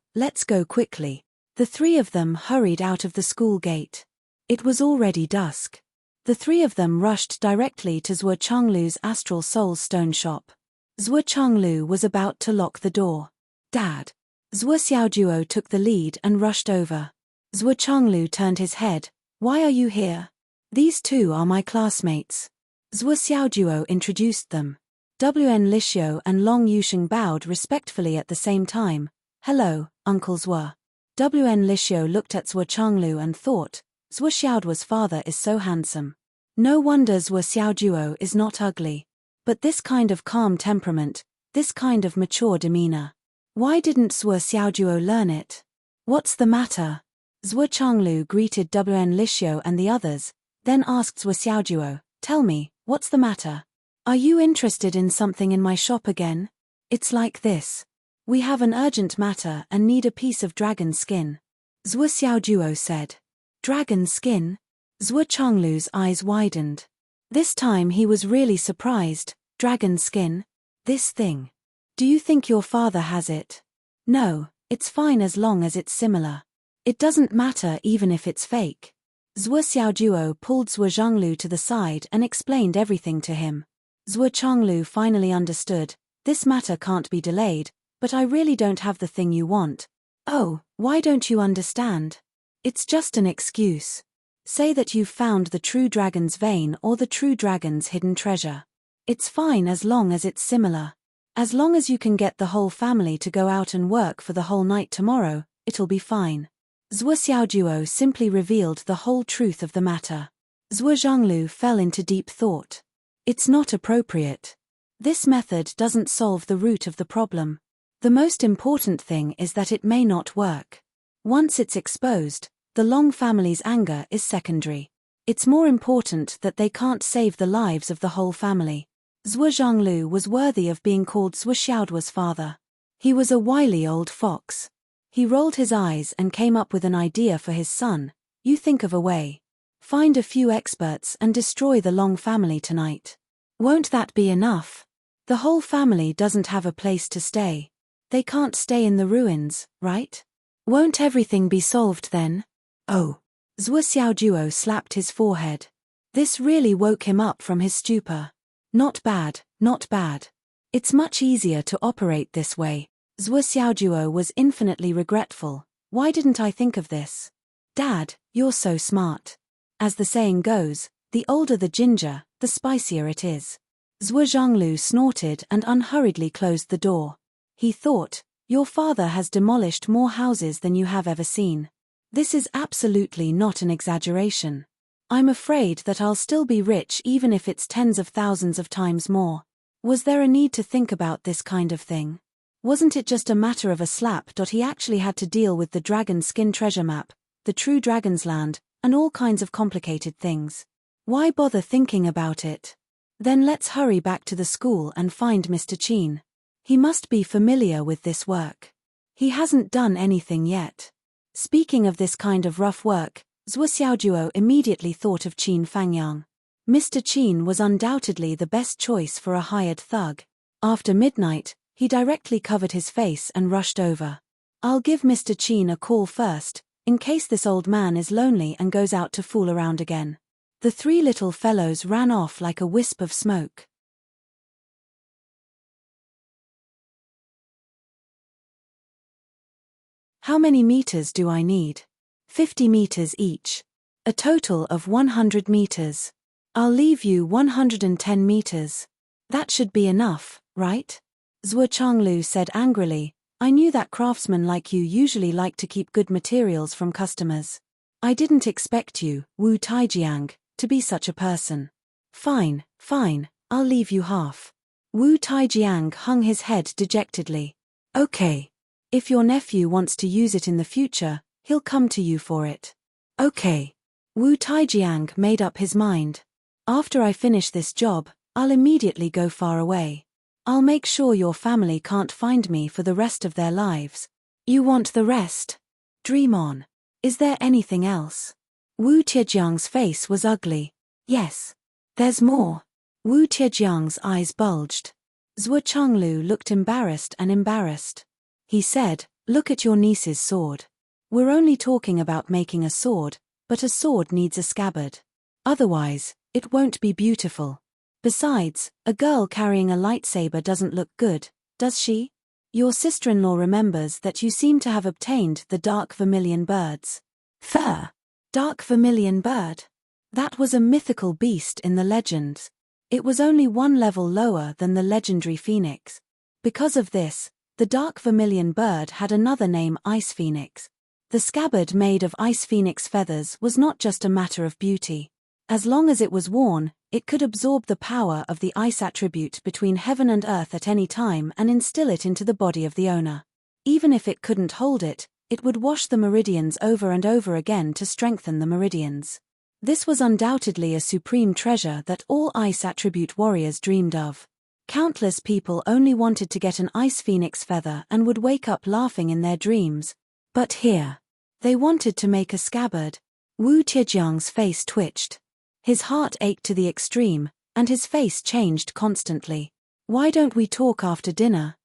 quickly." The three of them hurried out of the school gate. It was already dusk. The three of them rushed directly to Zhuo Changlu's Astral Soul Stone shop. Zhuo Changlu was about to lock the door. "Dad." Zhuo Xiaojuo took the lead and rushed over. Zhuo Changlu turned his head. "Why are you here?" "These two are my classmates." Zhuo Xiaojuo introduced them. Wn Lixio and Long Yusheng bowed respectfully at the same time. "Hello, Uncle Zhuo." Wn Lixio looked at Zhuo Changlu and thought, "Zhuo Xiaoduo's father is so handsome. No wonder Zhuo Xiaojuo is not ugly. But this kind of calm temperament, this kind of mature demeanor. Why didn't Zhuo Xiaojuo learn it? What's the matter?" Zhuo Changlu greeted Wn Lixio and the others, then asked Zhuo Xiaojuo, "Tell me, what's the matter? Are you interested in something in my shop again?" "It's like this. We have an urgent matter and need a piece of dragon skin." Zhuo Xiaojuo said. "Dragon skin?" Zhuo Changlu's eyes widened. This time he was really surprised. "Dragon skin? This thing. Do you think your father has it?" "No, it's fine as long as it's similar. It doesn't matter even if it's fake." Zhuo Xiaojuo pulled Zhuo Zhanglu to the side and explained everything to him. Zhuo Changlu finally understood. "This matter can't be delayed, but I really don't have the thing you want." "Oh, why don't you understand? It's just an excuse. Say that you've found the true dragon's vein or the true dragon's hidden treasure. It's fine as long as it's similar. As long as you can get the whole family to go out and work for the whole night tomorrow, it'll be fine." Zhuo Xiaojuo simply revealed the whole truth of the matter. Zhuo Zhanglu fell into deep thought. It's not appropriate. This method doesn't solve the root of the problem. The most important thing is that it may not work. Once it's exposed, the Long family's anger is secondary. It's more important that they can't save the lives of the whole family. Zhuo Zhanglu was worthy of being called Zhuo Xiaoduo's father. He was a wily old fox. He rolled his eyes and came up with an idea for his son. "You think of a way. Find a few experts and destroy the Long family tonight. Won't that be enough? The whole family doesn't have a place to stay. They can't stay in the ruins, right? Won't everything be solved then?" "Oh." Zhuo Xiaojuo slapped his forehead. This really woke him up from his stupor. Not bad, not bad. It's much easier to operate this way." Zhuo Xiaojuo was infinitely regretful. "Why didn't I think of this? Dad, you're so smart. As the saying goes, the older the ginger, the spicier it is." Zhuo Zhanglu snorted and unhurriedly closed the door. He thought, "Your father has demolished more houses than you have ever seen. This is absolutely not an exaggeration. I'm afraid that I'll still be rich even if it's tens of thousands of times more. Was there a need to think about this kind of thing? Wasn't it just a matter of a slap? He actually had to deal with the dragon skin treasure map, the true dragon's land, and all kinds of complicated things. Why bother thinking about it? Then let's hurry back to the school and find Mr. Qin. He must be familiar with this work. He hasn't done anything yet." Speaking of this kind of rough work, Zhuo Xiaojuo immediately thought of Qin Fangyang. Mr. Qin was undoubtedly the best choice for a hired thug. After midnight, He directly covered his face and rushed over. I'll give Mr. Qin a call first, in case this old man is lonely and goes out to fool around again. The three little fellows ran off like a wisp of smoke. How many meters do I need? 50 meters each. A total of 100 meters. I'll leave you 110 meters. That should be enough, right? Zhuo Changlu said angrily. I knew that craftsmen like you usually like to keep good materials from customers. I didn't expect you, Wu Taijiang, to be such a person. Fine, I'll leave you half. Wu Taijiang hung his head dejectedly. Okay. If your nephew wants to use it in the future, he'll come to you for it. Okay. Wu Taijiang made up his mind. After I finish this job, I'll immediately go far away. I'll make sure your family can't find me for the rest of their lives. You want the rest? Dream on. Is there anything else? Wu Tianjiang's face was ugly. Yes. There's more. Wu Tianjiang's eyes bulged. Zhuo Changlu looked embarrassed. He said, look at your niece's sword. We're only talking about making a sword, but a sword needs a scabbard. Otherwise, it won't be beautiful. Besides, a girl carrying a lightsaber doesn't look good, does she? Your sister-in-law remembers that you seem to have obtained the dark vermilion birds. Dark vermilion bird? That was a mythical beast in the legends. It was only one level lower than the legendary phoenix. Because of this, the dark vermilion bird had another name, Ice Phoenix. The scabbard made of Ice Phoenix feathers was not just a matter of beauty. As long as it was worn, it could absorb the power of the ice attribute between heaven and earth at any time and instill it into the body of the owner. Even if it couldn't hold it, it would wash the meridians over and over again to strengthen the meridians. This was undoubtedly a supreme treasure that all ice attribute warriors dreamed of. Countless people only wanted to get an ice phoenix feather and would wake up laughing in their dreams. But here, they wanted to make a scabbard. Wu Tianjiang's face twitched. His heart ached to the extreme, and his face changed constantly. Why don't we talk after dinner?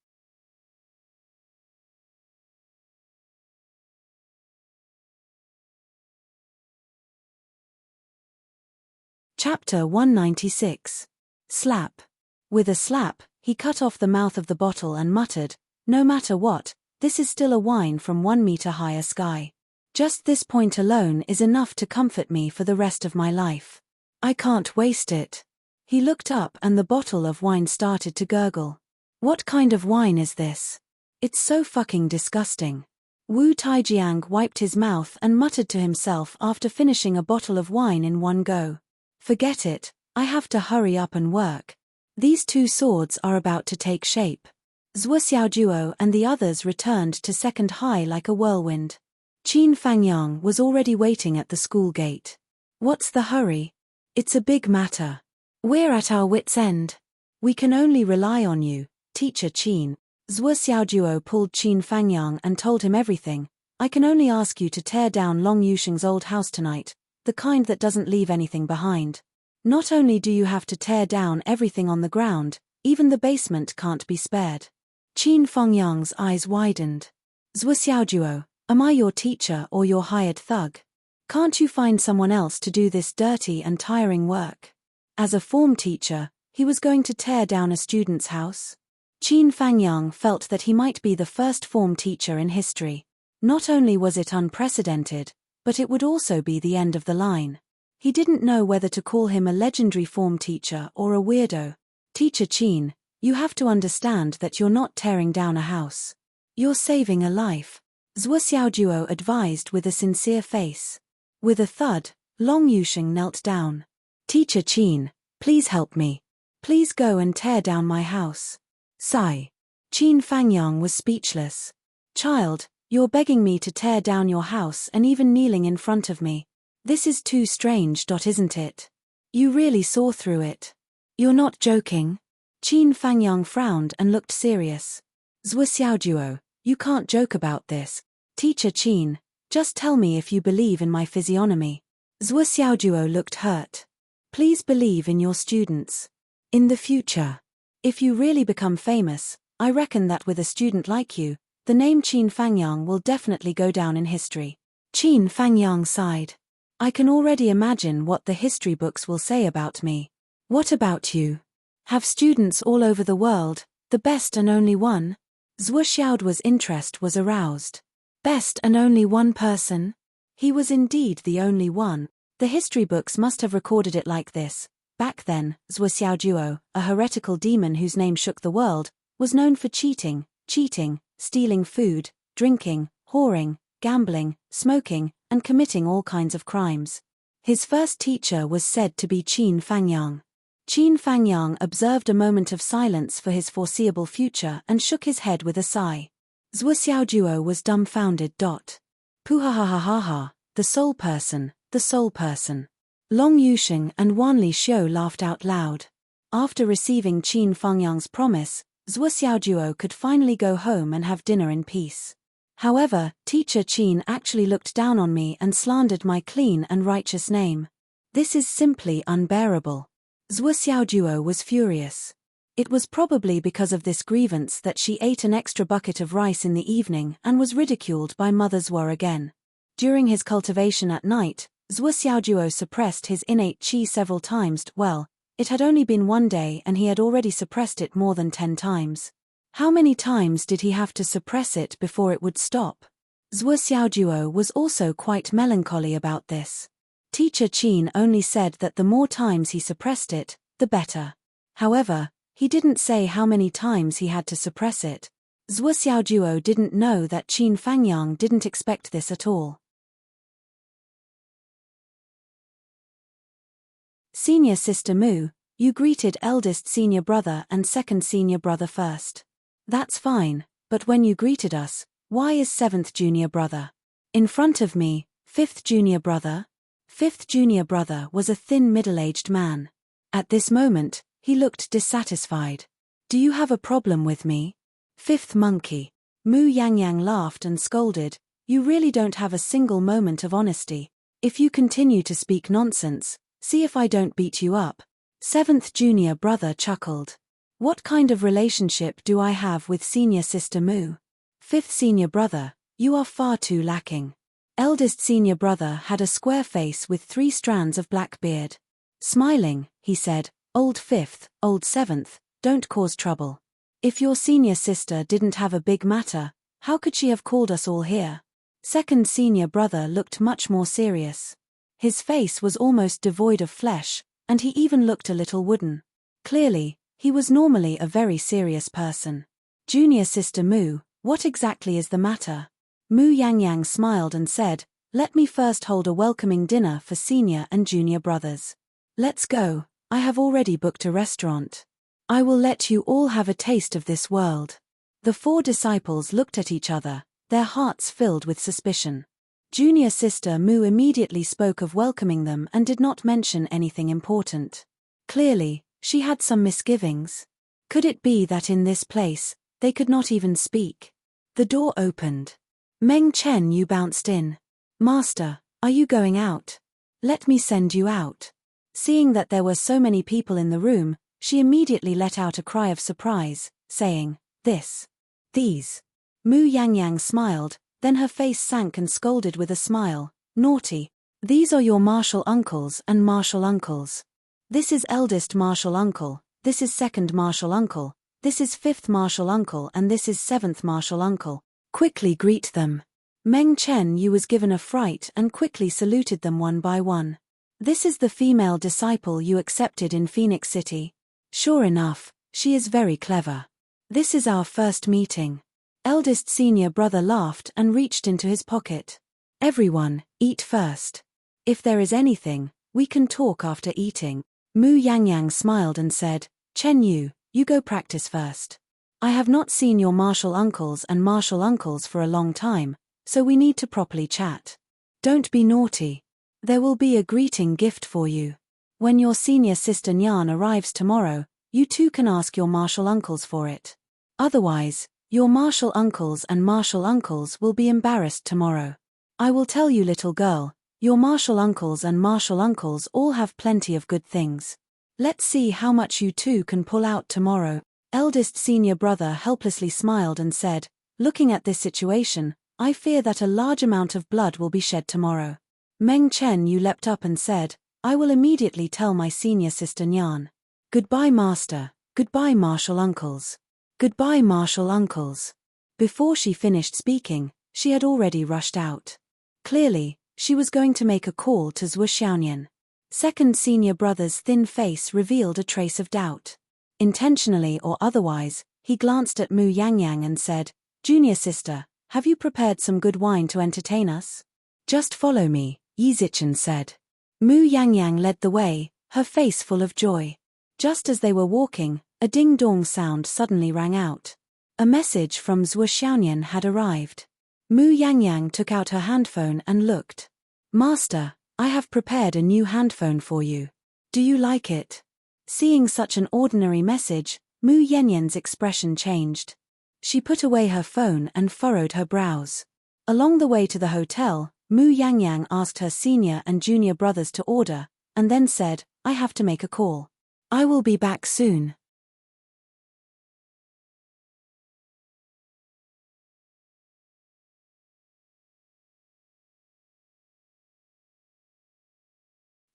Chapter 196. Slap. With a slap, he cut off the mouth of the bottle and muttered, no matter what, this is still a wine from 1 meter higher sky. Just this point alone is enough to comfort me for the rest of my life. I can't waste it. He looked up and the bottle of wine started to gurgle. What kind of wine is this? It's so fucking disgusting. Wu Taijiang wiped his mouth and muttered to himself after finishing a bottle of wine in one go. Forget it, I have to hurry up and work. These two swords are about to take shape. Zhuo Xiaojuo and the others returned to second high like a whirlwind. Qin Fangyang was already waiting at the school gate. What's the hurry? It's a big matter. We're at our wits' end. We can only rely on you, Teacher Qin. Zhuo Xiaojuo pulled Qin Fangyang and told him everything. I can only ask you to tear down Long Yusheng's old house tonight, the kind that doesn't leave anything behind. Not only do you have to tear down everything on the ground, even the basement can't be spared. Qin Fangyang's eyes widened. Zhuo Xiaojuo, am I your teacher or your hired thug? Can't you find someone else to do this dirty and tiring work? As a form teacher, he was going to tear down a student's house? Qin Fangyang felt that he might be the first form teacher in history. Not only was it unprecedented, but it would also be the end of the line. He didn't know whether to call him a legendary form teacher or a weirdo. Teacher Qin, you have to understand that you're not tearing down a house. You're saving a life. Zhuo Xiaojuo advised with a sincere face. With a thud, Long Yusheng knelt down. Teacher Qin, please help me. Please go and tear down my house. Sigh. Qin Fangyang was speechless. Child, you're begging me to tear down your house and even kneeling in front of me. This is too strange, isn't it? You really saw through it. You're not joking? Qin Fangyang frowned and looked serious. Zhuo Xiaojuo, you can't joke about this. Teacher Qin, just tell me if you believe in my physiognomy. Zhuo Xiaojuo looked hurt. Please believe in your students. In the future, if you really become famous, I reckon that with a student like you, the name Qin Fangyang will definitely go down in history. Qin Fangyang sighed. I can already imagine what the history books will say about me. What about you? Have students all over the world, the best and only one? Zhuo Xiaoduo's interest was aroused. Best and only one person? He was indeed the only one. The history books must have recorded it like this. Back then, Zhuo Xiaoduo, a heretical demon whose name shook the world, was known for cheating, stealing food, drinking, whoring, gambling, smoking, and committing all kinds of crimes. His first teacher was said to be Qin Fangyang. Qin Fangyang observed a moment of silence for his foreseeable future and shook his head with a sigh. Zhuo Xiaoduo was dumbfounded. Puhahahaha, the soul person, the soul person. Long Yusheng and Wan Li Xiu laughed out loud. After receiving Qin Fangyang's promise, Zhuo Xiaoduo could finally go home and have dinner in peace. However, teacher Qin actually looked down on me and slandered my clean and righteous name. This is simply unbearable. Zhuo Xiaoduo was furious. It was probably because of this grievance that she ate an extra bucket of rice in the evening and was ridiculed by Mother Zhuo again. During his cultivation at night, Zhuo Xiaoduo suppressed his innate qi several times. Well, it had only been one day and he had already suppressed it more than 10 times. How many times did he have to suppress it before it would stop? Zhuo Xiaoduo was also quite melancholy about this. Teacher Qin only said that the more times he suppressed it, the better. However, he didn't say how many times he had to suppress it. Zhuo Xiaoduo didn't know that Qin Fangyang didn't expect this at all. Senior sister Mu, you greeted eldest senior brother and second senior brother first. That's fine, but when you greeted us, why is seventh junior brother in front of me, fifth junior brother? Fifth junior brother was a thin middle-aged man. At this moment, he looked dissatisfied. Do you have a problem with me? Fifth monkey. Mu Yangyang laughed and scolded, you really don't have a single moment of honesty. If you continue to speak nonsense, see if I don't beat you up. Seventh junior brother chuckled. What kind of relationship do I have with senior sister Mu? Fifth senior brother, you are far too lacking. Eldest senior brother had a square face with 3 strands of black beard. Smiling, he said, old fifth, old seventh, don't cause trouble. If your senior sister didn't have a big matter, how could she have called us all here? Second senior brother looked much more serious. His face was almost devoid of flesh, and he even looked a little wooden. Clearly, he was normally a very serious person. Junior sister Mu, what exactly is the matter? Mu Yangyang smiled and said, let me first hold a welcoming dinner for senior and junior brothers. Let's go, I have already booked a restaurant. I will let you all have a taste of this world. The 4 disciples looked at each other, their hearts filled with suspicion. Junior sister Mu immediately spoke of welcoming them and did not mention anything important. Clearly, she had some misgivings. Could it be that in this place, they could not even speak? The door opened. Meng Chen Yu bounced in. Master, are you going out? Let me send you out. Seeing that there were so many people in the room, she immediately let out a cry of surprise, saying, these. Mu Yangyang smiled, then her face sank and scolded with a smile, naughty. These are your martial uncles and martial uncles. This is eldest martial uncle, this is second martial uncle, this is fifth martial uncle and this is seventh martial uncle. Quickly greet them. Meng Chen Yu was given a fright and quickly saluted them one by one. This is the female disciple you accepted in Phoenix City. Sure enough, she is very clever. This is our first meeting. Eldest senior brother laughed and reached into his pocket. Everyone, eat first. If there is anything, we can talk after eating. Mu Yangyang smiled and said, Chen Yu, you go practice first. I have not seen your martial uncles and martial uncles for a long time, so we need to properly chat. Don't be naughty. There will be a greeting gift for you. When your senior sister Nyan arrives tomorrow, you too can ask your martial uncles for it. Otherwise, your martial uncles and martial uncles will be embarrassed tomorrow. I will tell you, little girl, your martial uncles and martial uncles all have plenty of good things. Let's see how much you two can pull out tomorrow. Eldest senior brother helplessly smiled and said, looking at this situation, I fear that a large amount of blood will be shed tomorrow. Meng Chen-yu leapt up and said, I will immediately tell my senior sister Nyan. Goodbye, master. Goodbye, martial uncles. Goodbye, martial uncles. Before she finished speaking, she had already rushed out. Clearly, she was going to make a call to Zhuo Xiaonian. Second senior brother's thin face revealed a trace of doubt. Intentionally or otherwise, he glanced at Mu Yangyang and said, Junior sister, have you prepared some good wine to entertain us? Just follow me, Yi Zichen said. Mu Yangyang led the way, her face full of joy. Just as they were walking, a ding-dong sound suddenly rang out. A message from Zhuo Xiaonian had arrived. Mu Yangyang took out her handphone and looked. Master, I have prepared a new handphone for you. Do you like it? Seeing such an ordinary message, Mu Yanyan's expression changed. She put away her phone and furrowed her brows. Along the way to the hotel, Mu Yangyang asked her senior and junior brothers to order, and then said, I have to make a call. I will be back soon.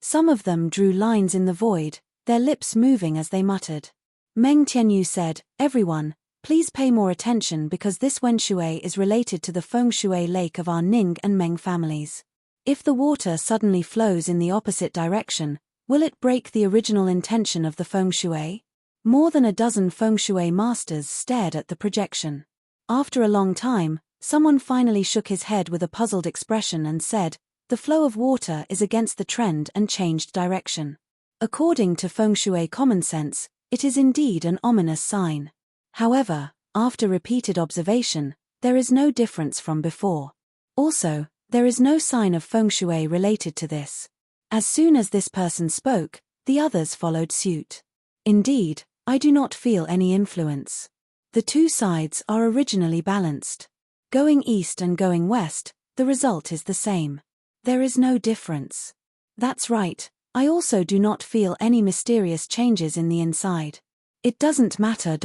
Some of them drew lines in the void, their lips moving as they muttered. Meng Tianyu said, Everyone, please pay more attention because this Wenshui is related to the Fengshui lake of our Ning and Meng families. If the water suddenly flows in the opposite direction, will it break the original intention of the Fengshui? More than a dozen Fengshui masters stared at the projection. After a long time, someone finally shook his head with a puzzled expression and said, the flow of water is against the trend and changed direction. According to Fengshui common sense, it is indeed an ominous sign. However, after repeated observation, there is no difference from before. Also, there is no sign of Fengshui related to this. As soon as this person spoke, the others followed suit. Indeed, I do not feel any influence. The two sides are originally balanced. Going east and going west, the result is the same. There is no difference. That's right, I also do not feel any mysterious changes in the inside. It doesn't matter.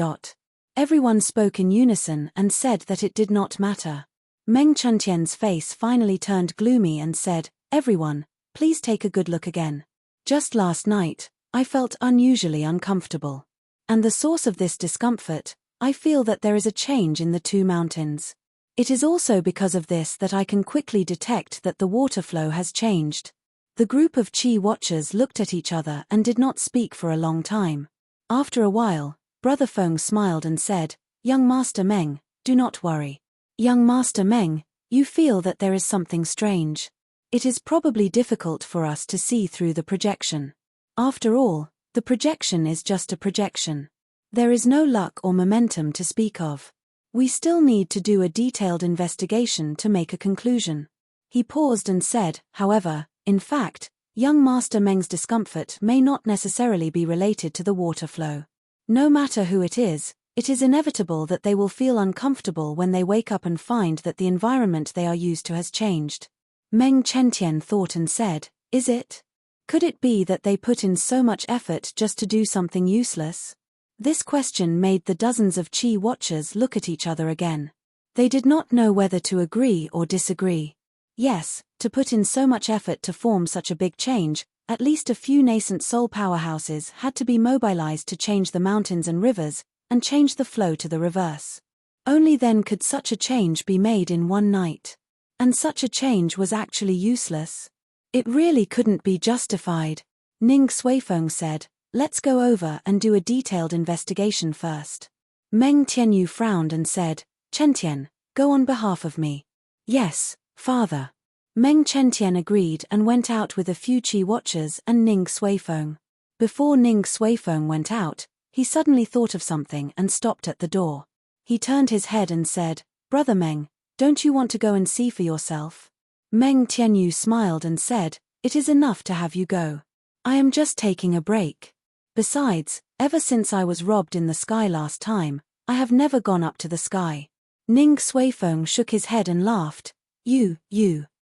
Everyone spoke in unison and said that it did not matter. Meng Chuntian's face finally turned gloomy and said, Everyone, please take a good look again. Just last night, I felt unusually uncomfortable. And the source of this discomfort, I feel that there is a change in the two mountains. It is also because of this that I can quickly detect that the water flow has changed. The group of Qi watchers looked at each other and did not speak for a long time. After a while, Brother Feng smiled and said, Young Master Meng, do not worry. Young Master Meng, you feel that there is something strange. It is probably difficult for us to see through the projection. After all, the projection is just a projection. There is no luck or momentum to speak of. We still need to do a detailed investigation to make a conclusion. He paused and said, however, in fact, young Master Meng's discomfort may not necessarily be related to the water flow. No matter who it is inevitable that they will feel uncomfortable when they wake up and find that the environment they are used to has changed. Meng Chentian thought and said, Is it? Could it be that they put in so much effort just to do something useless? This question made the dozens of Qi watchers look at each other again. They did not know whether to agree or disagree. Yes, to put in so much effort to form such a big change, at least a few nascent soul powerhouses had to be mobilized to change the mountains and rivers, and change the flow to the reverse. Only then could such a change be made in one night. And such a change was actually useless. It really couldn't be justified. Ning Suifeng said, Let's go over and do a detailed investigation first. Meng Tianyu frowned and said, Chentian, go on behalf of me. Yes, father. Meng Chentian agreed and went out with a few Qi watchers and Ning Suifeng. Before Ning Suifeng went out, he suddenly thought of something and stopped at the door. He turned his head and said, Brother Meng, don't you want to go and see for yourself? Meng Tianyu smiled and said, It is enough to have you go. I am just taking a break. Besides, ever since I was robbed in the sky last time, I have never gone up to the sky. Ning Suifeng shook his head and laughed. You.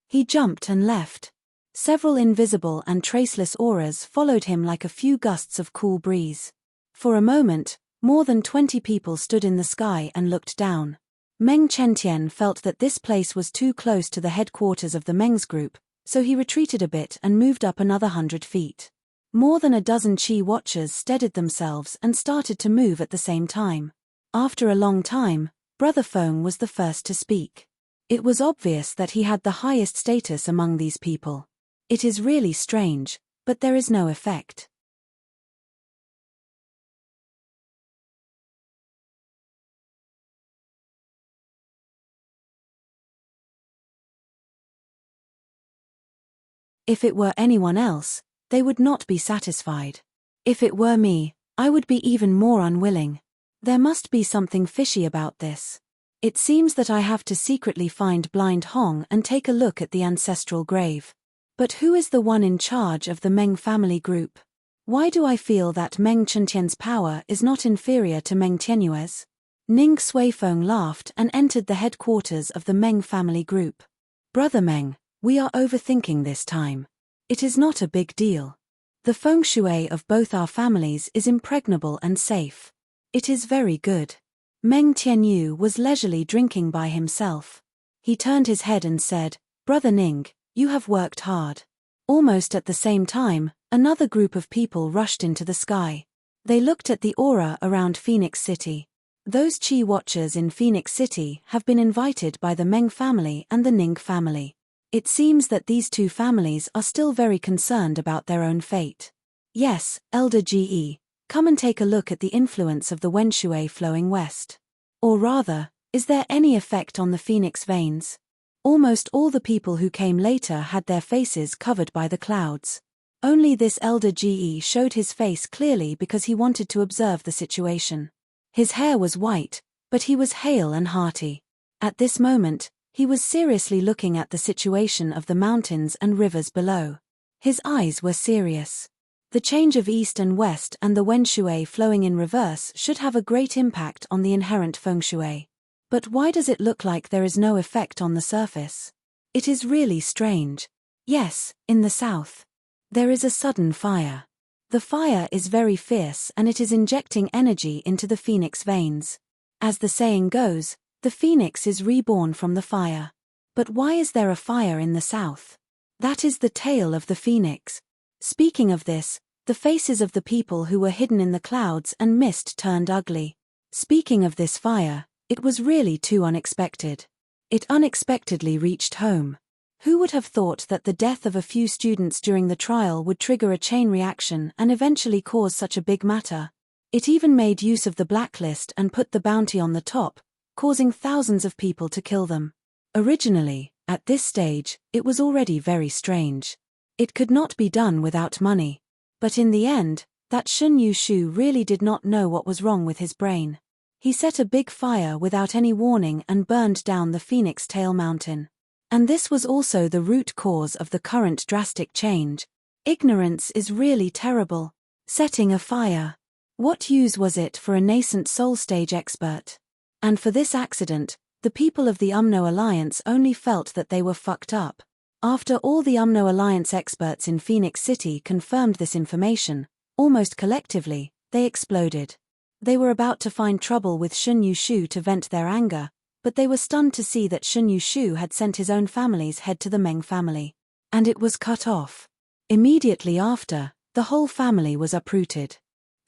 He jumped and left. Several invisible and traceless auras followed him like a few gusts of cool breeze. For a moment, More than 20 people stood in the sky and looked down. Meng Chentian felt that this place was too close to the headquarters of the Meng's group, so he retreated a bit and moved up another 100 feet. More than a dozen Qi watchers steadied themselves and started to move at the same time. After a long time, Brother Feng was the first to speak. It was obvious that he had the highest status among these people. It is really strange, but there is no effect. If it were anyone else, they would not be satisfied. If it were me, I would be even more unwilling. There must be something fishy about this. It seems that I have to secretly find Blind Hong and take a look at the ancestral grave. But who is the one in charge of the Meng family group? Why do I feel that Meng Chentian's power is not inferior to Meng Tianyue's? Ning Suifeng laughed and entered the headquarters of the Meng family group. Brother Meng, we are overthinking this time. It is not a big deal. The feng shui of both our families is impregnable and safe. It is very good. Meng Tianyu was leisurely drinking by himself. He turned his head and said, Brother Ning, you have worked hard. Almost at the same time, another group of people rushed into the sky. They looked at the aura around Phoenix City. Those Qi watchers in Phoenix City have been invited by the Meng family and the Ning family. It seems that these two families are still very concerned about their own fate. Yes, Elder Ge, come and take a look at the influence of the Wenshui flowing west. Or rather, is there any effect on the Phoenix veins? Almost all the people who came later had their faces covered by the clouds. Only this Elder Ge showed his face clearly because he wanted to observe the situation. His hair was white, but he was hale and hearty. At this moment, he was seriously looking at the situation of the mountains and rivers below. His eyes were serious. The change of east and west and the Wenshui flowing in reverse should have a great impact on the inherent feng shui. But why does it look like there is no effect on the surface? It is really strange. Yes, in the south. There is a sudden fire. The fire is very fierce and it is injecting energy into the phoenix veins. As the saying goes, the phoenix is reborn from the fire. But why is there a fire in the south? That is the tail of the phoenix. Speaking of this, the faces of the people who were hidden in the clouds and mist turned ugly. Speaking of this fire, it was really too unexpected. It unexpectedly reached home. Who would have thought that the death of a few students during the trial would trigger a chain reaction and eventually cause such a big matter? It even made use of the blacklist and put the bounty on the top, causing thousands of people to kill them. Originally, at this stage, it was already very strange. It could not be done without money. But in the end, that Shun Yushu really did not know what was wrong with his brain. He set a big fire without any warning and burned down the Phoenix Tail Mountain. And this was also the root cause of the current drastic change. Ignorance is really terrible. Setting a fire. What use was it for a nascent soul stage expert? And for this accident, the people of the UMNO Alliance only felt that they were fucked up. After all the UMNO Alliance experts in Phoenix City confirmed this information, almost collectively, they exploded. They were about to find trouble with Shun Yushu to vent their anger, but they were stunned to see that Shun Yushu had sent his own family's head to the Meng family. And it was cut off. Immediately after, the whole family was uprooted.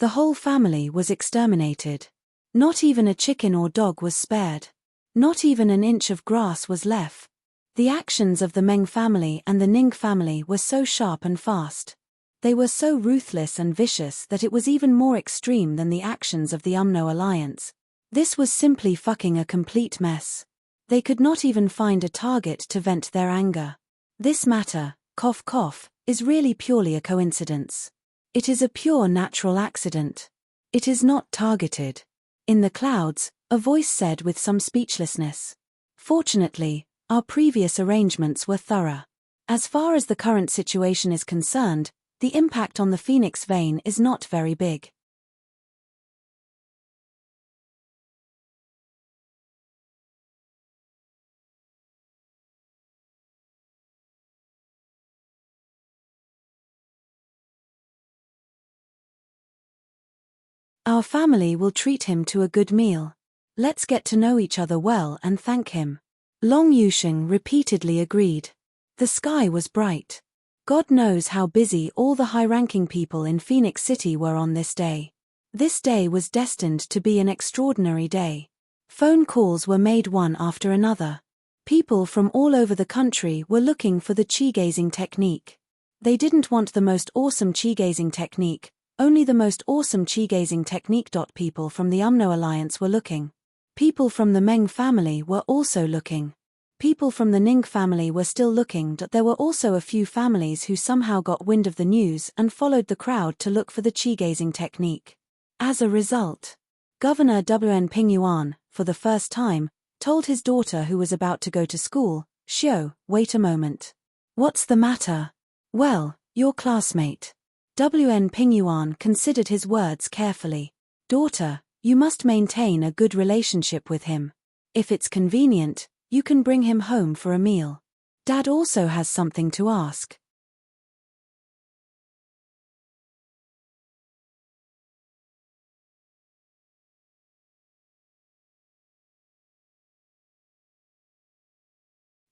The whole family was exterminated. Not even a chicken or dog was spared. Not even an inch of grass was left. The actions of the Meng family and the Ning family were so sharp and fast. They were so ruthless and vicious that it was even more extreme than the actions of the UMNO Alliance. This was simply fucking a complete mess. They could not even find a target to vent their anger. This matter, cough cough, is really purely a coincidence. It is a pure natural accident. It is not targeted. In the clouds, a voice said with some speechlessness. Fortunately, our previous arrangements were thorough. As far as the current situation is concerned, the impact on the Phoenix vein is not very big. Our family will treat him to a good meal. Let's get to know each other well and thank him. Long Yusheng repeatedly agreed. The sky was bright. God knows how busy all the high-ranking people in Phoenix City were on this day. This day was destined to be an extraordinary day. Phone calls were made one after another. People from all over the country were looking for the chi-gazing technique. They didn't want the most awesome chi-gazing technique, only the most awesome chi-gazing technique. People from the UMNO Alliance were looking. People from the Meng family were also looking. People from the Ning family were still looking. There were also a few families who somehow got wind of the news and followed the crowd to look for the chi-gazing technique. As a result, Governor Wen Pingyuan, for the first time, told his daughter who was about to go to school, "Xiao, wait a moment." "What's the matter?" "Well, your classmate." Wen Pingyuan considered his words carefully. "Daughter, you must maintain a good relationship with him. If it's convenient, you can bring him home for a meal. Dad also has something to ask."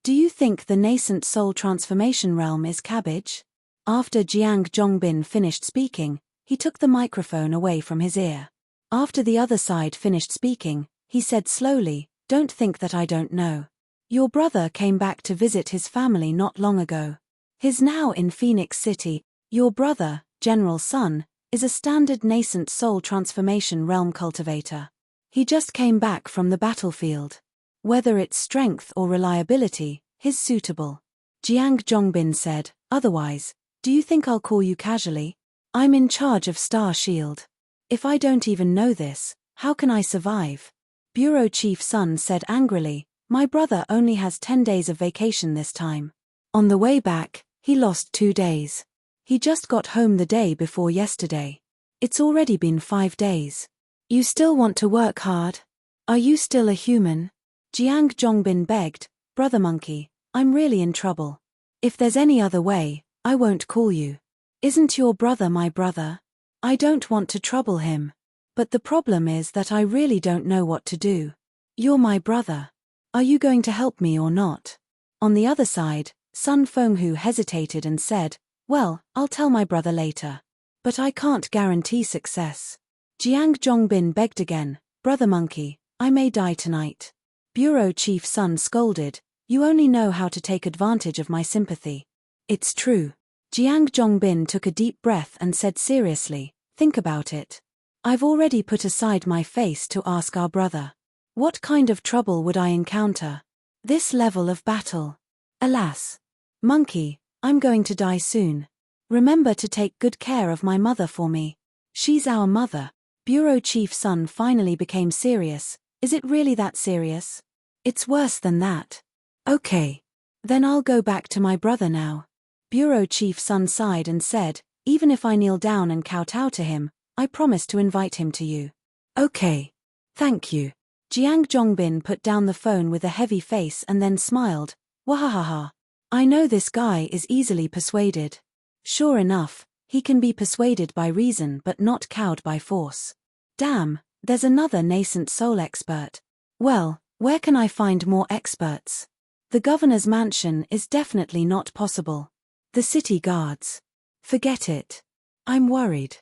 Do you think the nascent soul transformation realm is cabbage? After Jiang Zhongbin finished speaking, he took the microphone away from his ear. After the other side finished speaking, he said slowly, "Don't think that I don't know. Your brother came back to visit his family not long ago. He's now in Phoenix City. Your brother, General Sun, is a standard nascent soul transformation realm cultivator. He just came back from the battlefield. Whether it's strength or reliability, he's suitable." Jiang Zhongbin said, "Otherwise, do you think I'll call you casually? I'm in charge of Star Shield. If I don't even know this, how can I survive?" Bureau Chief Sun said angrily, "My brother only has 10 days of vacation this time. On the way back, he lost 2 days. He just got home the day before yesterday. It's already been 5 days. You still want to work hard? Are you still a human?" Jiang Zhongbin begged, "Brother Monkey, I'm really in trouble. If there's any other way, I won't call you. Isn't your brother my brother? I don't want to trouble him. But the problem is that I really don't know what to do. You're my brother. Are you going to help me or not?" On the other side, Sun Fenghu hesitated and said, "Well, I'll tell my brother later. But I can't guarantee success." Jiang Zhongbin begged again, "Brother Monkey, I may die tonight." Bureau Chief Sun scolded, "You only know how to take advantage of my sympathy." "It's true." Jiang Zhongbin took a deep breath and said seriously, "Think about it. I've already put aside my face to ask our brother. What kind of trouble would I encounter? This level of battle. Alas. Monkey, I'm going to die soon. Remember to take good care of my mother for me. She's our mother." Bureau Chief Sun finally became serious. "Is it really that serious?" "It's worse than that." "Okay. Then I'll go back to my brother now." Bureau Chief Sun sighed and said, "Even if I kneel down and kowtow to him, I promise to invite him to you." "Okay. Thank you." Jiang Zhongbin put down the phone with a heavy face and then smiled, "Wahahaha. I know this guy is easily persuaded. Sure enough, he can be persuaded by reason but not cowed by force. Damn, there's another nascent soul expert. Well, where can I find more experts? The governor's mansion is definitely not possible. The city guards. Forget it. I'm worried.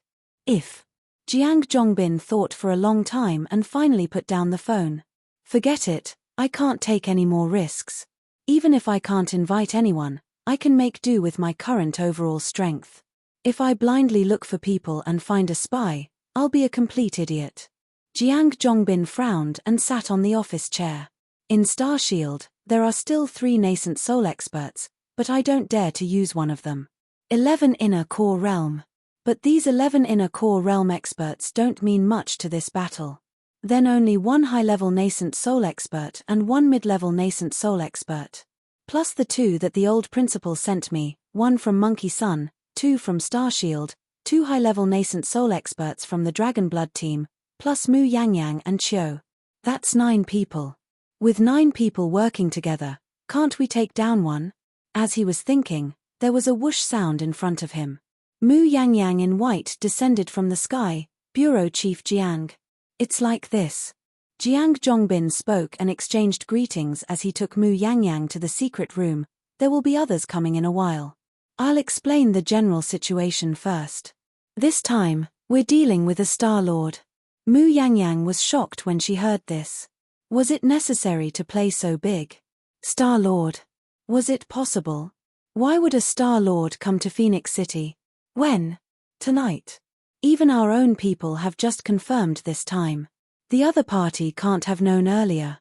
If. Jiang Zhongbin thought for a long time and finally put down the phone. "Forget it, I can't take any more risks. Even if I can't invite anyone, I can make do with my current overall strength. If I blindly look for people and find a spy, I'll be a complete idiot." Jiang Zhongbin frowned and sat on the office chair. "In Star Shield, there are still 3 nascent soul experts, but I don't dare to use one of them. 11 inner core realm. But these 11 inner core realm experts don't mean much to this battle. Then only 1 high-level nascent soul expert and 1 mid-level nascent soul expert. Plus the 2 that the old principal sent me, 1 from Monkey Sun, 2 from Star Shield, 2 high-level nascent soul experts from the Dragon Blood team, plus Mu Yangyang and Qiu. That's 9 people. With 9 people working together, can't we take down one?" As he was thinking, there was a whoosh sound in front of him. Mu Yangyang in white descended from the sky, Bureau Chief Jiang. It's like this. Jiang Zhongbin spoke and exchanged greetings as he took Mu Yangyang to the secret room. There will be others coming in a while. I'll explain the general situation first. This time, we're dealing with a Star Lord. Mu Yangyang was shocked when she heard this. Was it necessary to play so big? Star Lord. Was it possible? Why would a Star Lord come to Phoenix City? When? Tonight. Even our own people have just confirmed this time. The other party can't have known earlier.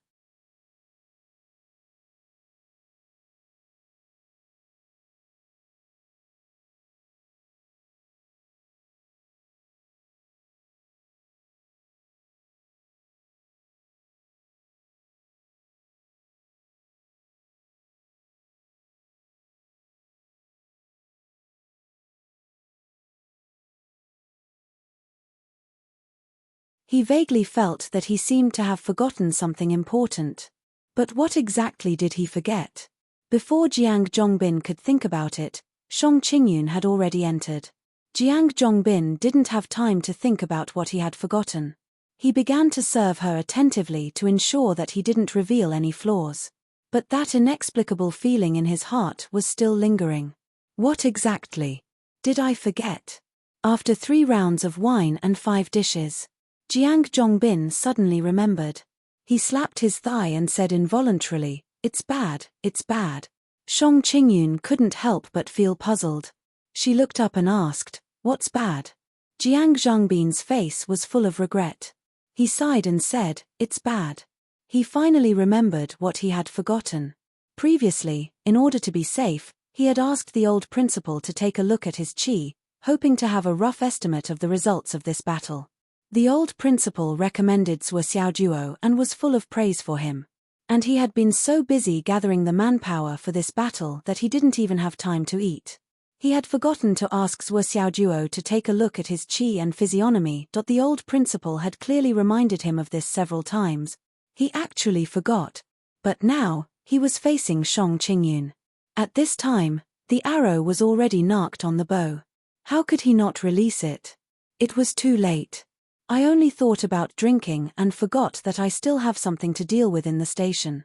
He vaguely felt that he seemed to have forgotten something important. But what exactly did he forget? Before Jiang Zhongbin could think about it, Shang Qingyun had already entered. Jiang Zhongbin didn't have time to think about what he had forgotten. He began to serve her attentively to ensure that he didn't reveal any flaws. But that inexplicable feeling in his heart was still lingering. What exactly did I forget? After 3 rounds of wine and 5 dishes, Jiang Zhongbin suddenly remembered. He slapped his thigh and said involuntarily, "It's bad, it's bad." Shang Qingyun couldn't help but feel puzzled. She looked up and asked, "What's bad?" Jiang Zhongbin's face was full of regret. He sighed and said, "It's bad." He finally remembered what he had forgotten. Previously, in order to be safe, he had asked the old principal to take a look at his qi, hoping to have a rough estimate of the results of this battle. The old principal recommended Zhuo Xiaoduo and was full of praise for him. And he had been so busy gathering the manpower for this battle that he didn't even have time to eat. He had forgotten to ask Zhuo Xiaoduo to take a look at his qi and physiognomy. The old principal had clearly reminded him of this several times. He actually forgot. But now, he was facing Shang Qingyun. At this time, the arrow was already narked on the bow. How could he not release it? It was too late. I only thought about drinking and forgot that I still have something to deal with in the station.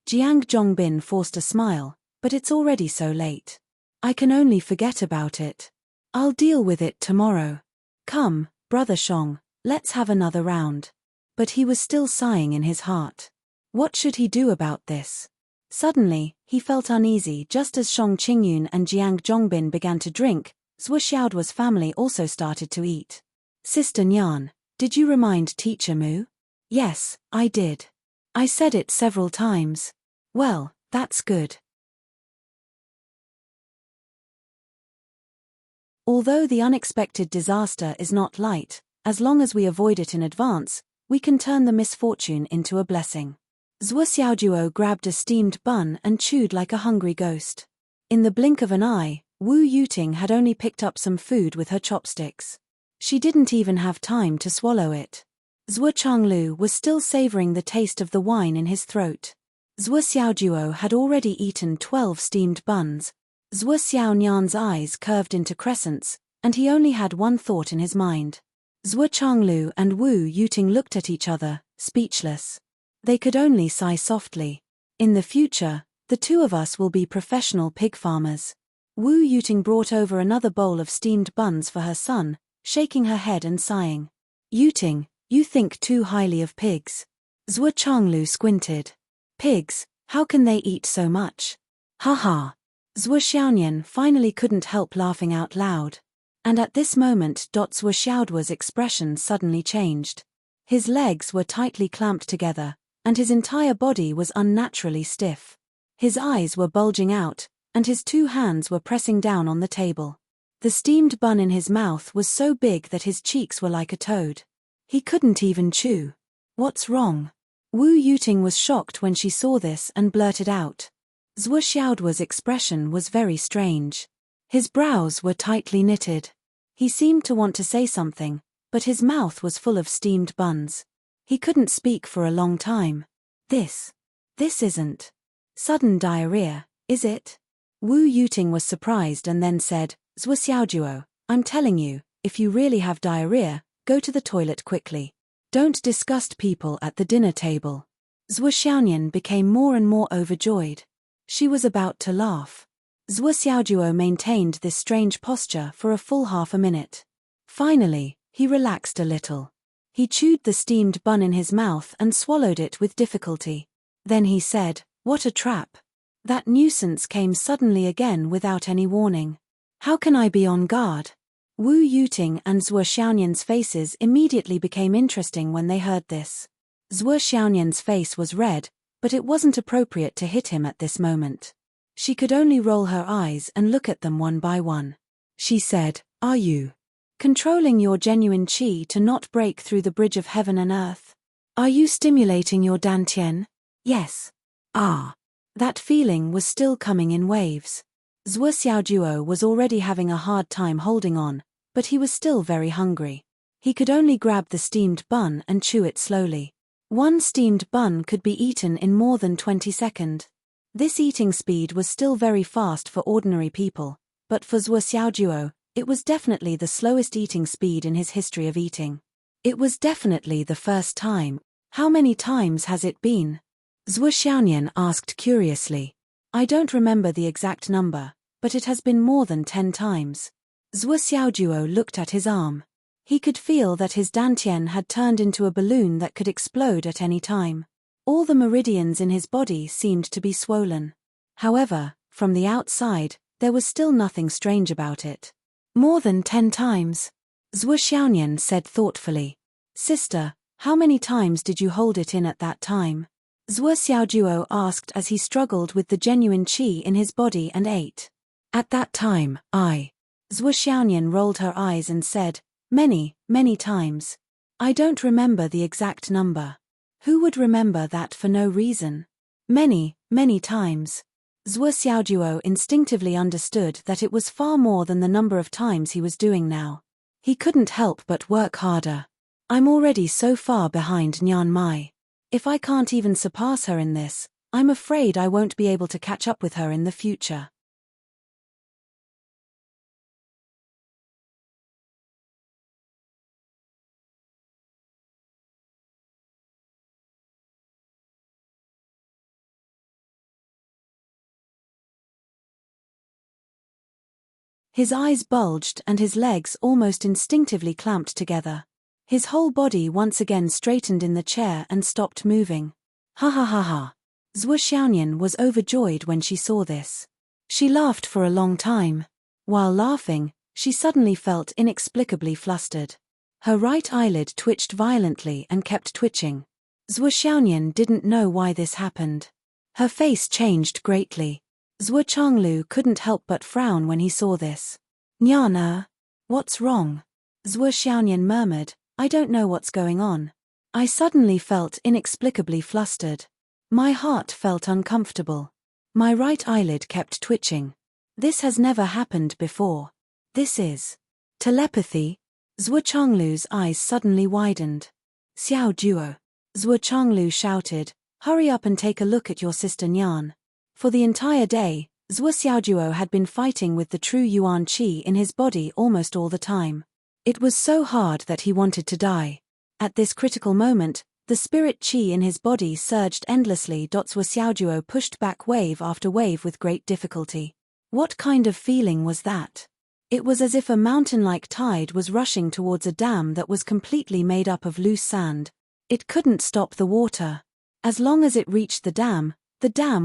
Jiang Zhongbin forced a smile, but it's already so late. I can only forget about it. I'll deal with it tomorrow. Come, brother Shang, let's have another round. But he was still sighing in his heart. What should he do about this? Suddenly, he felt uneasy just as Shang Qingyun and Jiang Zhongbin began to drink. Zhuo Xiaoduo's family also started to eat. Sister Nyan, did you remind Teacher Mu? Yes, I did. I said it several times. Well, that's good. Although the unexpected disaster is not light, as long as we avoid it in advance, we can turn the misfortune into a blessing. Zhuo Xiaoduo grabbed a steamed bun and chewed like a hungry ghost. In the blink of an eye, Wu Yuting had only picked up some food with her chopsticks. She didn't even have time to swallow it. Zhuo Changlu was still savoring the taste of the wine in his throat. Zhuo Xiaoduo had already eaten 12 steamed buns. Zhuo Xiaonyan's eyes curved into crescents, and he only had one thought in his mind. Zhuo Changlu and Wu Yuting looked at each other, speechless. They could only sigh softly. In the future, the two of us will be professional pig farmers. Wu Yuting brought over another bowl of steamed buns for her son, shaking her head and sighing. Yuting, you think too highly of pigs. Zhuo Changlu squinted. Pigs, how can they eat so much? Ha ha. Zhuo Xiaonyan finally couldn't help laughing out loud. And at this moment Zhuo Xiaoduo's expression suddenly changed. His legs were tightly clamped together, and his entire body was unnaturally stiff. His eyes were bulging out, and his 2 hands were pressing down on the table. The steamed bun in his mouth was so big that his cheeks were like a toad. He couldn't even chew. What's wrong? Wu Yuting was shocked when she saw this and blurted out. Zhuo Xiaoduo's expression was very strange. His brows were tightly knitted. He seemed to want to say something, but his mouth was full of steamed buns. He couldn't speak for a long time. This isn't sudden diarrhea, is it? Wu Yuting was surprised and then said, Zhuo Xiaoduo, I'm telling you, if you really have diarrhea, go to the toilet quickly. Don't disgust people at the dinner table. Zhuo Xiaonian became more and more overjoyed. She was about to laugh. Zhuo Xiaojuo maintained this strange posture for a full half a minute. Finally, he relaxed a little. He chewed the steamed bun in his mouth and swallowed it with difficulty. Then he said, "What a trap. That nuisance came suddenly again without any warning. How can I be on guard?" Wu Yuting and Zhuo Xiaonian's faces immediately became interesting when they heard this. Zhuo Xiaonian's face was red, but it wasn't appropriate to hit him at this moment. She could only roll her eyes and look at them one by one. She said, "Are you controlling your genuine qi to not break through the bridge of heaven and earth? Are you stimulating your dantian?" "Yes." "Ah." That feeling was still coming in waves. Zhuo Xiaojuo was already having a hard time holding on, but he was still very hungry. He could only grab the steamed bun and chew it slowly. One steamed bun could be eaten in more than 20 seconds. This eating speed was still very fast for ordinary people, but for Zhuo Xiaojuo, it was definitely the slowest eating speed in his history of eating. It was definitely the first time. How many times has it been? Zhuo Xiaonian asked curiously. "I don't remember the exact number, but it has been more than 10 times. Zhuo Xiaojuo looked at his arm. He could feel that his dantian had turned into a balloon that could explode at any time. All the meridians in his body seemed to be swollen. However, from the outside, there was still nothing strange about it. "More than 10 times. Zhuo Xiaonian said thoughtfully. "Sister, how many times did you hold it in at that time?" Zhuo Xiaojuo asked as he struggled with the genuine qi in his body and ate. "At that time, Zhuo Xiaonian rolled her eyes and said, "Many, many times. I don't remember the exact number." Who would remember that for no reason? Many, many times. Zhuo Xiaojuo instinctively understood that it was far more than the number of times he was doing now. He couldn't help but work harder. "I'm already so far behind Nian Mai. If I can't even surpass her in this, I'm afraid I won't be able to catch up with her in the future." His eyes bulged and his legs almost instinctively clamped together. His whole body once again straightened in the chair and stopped moving. Ha ha ha ha. Zhuo Xiaonian was overjoyed when she saw this. She laughed for a long time. While laughing, she suddenly felt inexplicably flustered. Her right eyelid twitched violently and kept twitching. Zhuo Xiaonian didn't know why this happened. Her face changed greatly. Zhuo Changlu couldn't help but frown when he saw this. "Nian, what's wrong?" Zhuo Xiaonian murmured, "I don't know what's going on. I suddenly felt inexplicably flustered. My heart felt uncomfortable. My right eyelid kept twitching. This has never happened before. This is telepathy." Zhuo Changlu's eyes suddenly widened. "Xiao Duo." Zhuo Changlu shouted, "Hurry up and take a look at your sister Nian." For the entire day, Zhuo Xiaojuo had been fighting with the true Yuan Qi in his body almost all the time. It was so hard that he wanted to die. At this critical moment, the spirit Qi in his body surged endlessly. Zhuo Xiaojuo pushed back wave after wave with great difficulty. What kind of feeling was that? It was as if a mountain-like tide was rushing towards a dam that was completely made up of loose sand. It couldn't stop the water. As long as it reached the dam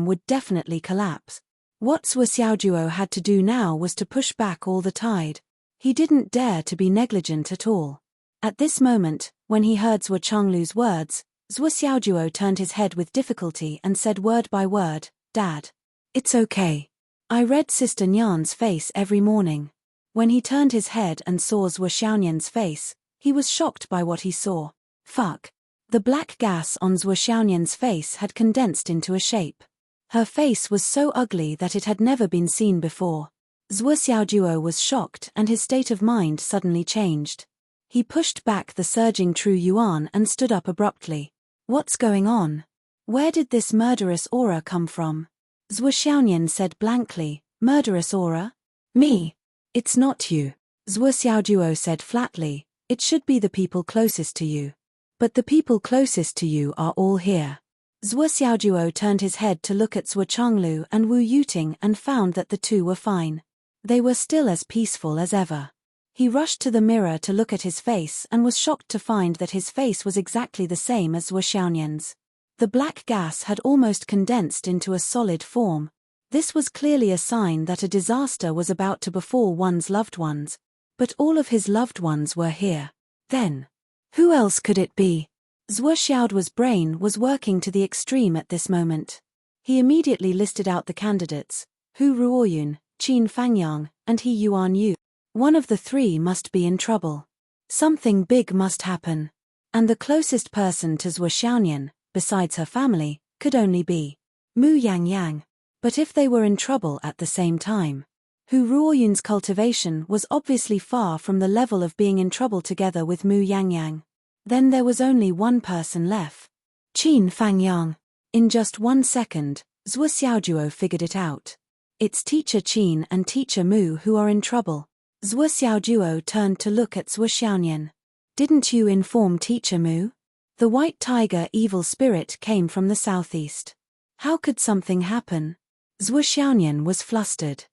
would definitely collapse. What Zhuo Xiaojuo had to do now was to push back all the tide. He didn't dare to be negligent at all. At this moment, when he heard Zhuo Changlu's words, Zhuo Xiaojuo turned his head with difficulty and said word by word, "Dad. It's okay. I read Sister Nian's face every morning." When he turned his head and saw Zhuo Xiaonian's face, he was shocked by what he saw. Fuck. The black gas on Zhuo Xiaonian's face had condensed into a shape. Her face was so ugly that it had never been seen before. Zhuo Xiaojuo was shocked and his state of mind suddenly changed. He pushed back the surging true yuan and stood up abruptly. "What's going on? Where did this murderous aura come from?" Zhuo Xiaonian said blankly, "Murderous aura? Me? It's not you." Zhuo Xiaojuo said flatly, It should be the people closest to you. But the people closest to you are all here. Zhuo Xiaojuo turned his head to look at Zhuo Changlu and Wu Yuting and found that the two were fine. They were still as peaceful as ever. He rushed to the mirror to look at his face and was shocked to find that his face was exactly the same as Zhuo Xiaonian's. The black gas had almost condensed into a solid form. This was clearly a sign that a disaster was about to befall one's loved ones. But all of his loved ones were here. Then, who else could it be? Zhuo Xiaoduo's brain was working to the extreme at this moment. He immediately listed out the candidates: Hu Ruoyun, Qin Fangyang, and He Yuan Yu. One of the three must be in trouble. Something big must happen. And the closest person to Zhuo Xiaonian, besides her family, could only be Mu Yangyang. But if they were in trouble at the same time, Hu Ruoyun's cultivation was obviously far from the level of being in trouble together with Mu Yangyang. Then there was only one person left. Qin Fangyang. In just 1 second, Zhuo Xiaojuo figured it out. It's Teacher Qin and Teacher Mu who are in trouble. Zhuo Xiaojuo turned to look at Zhuo Xiaonian. Didn't you inform Teacher Mu? The white tiger evil spirit came from the southeast. How could something happen? Zhuo Xiaonian was flustered.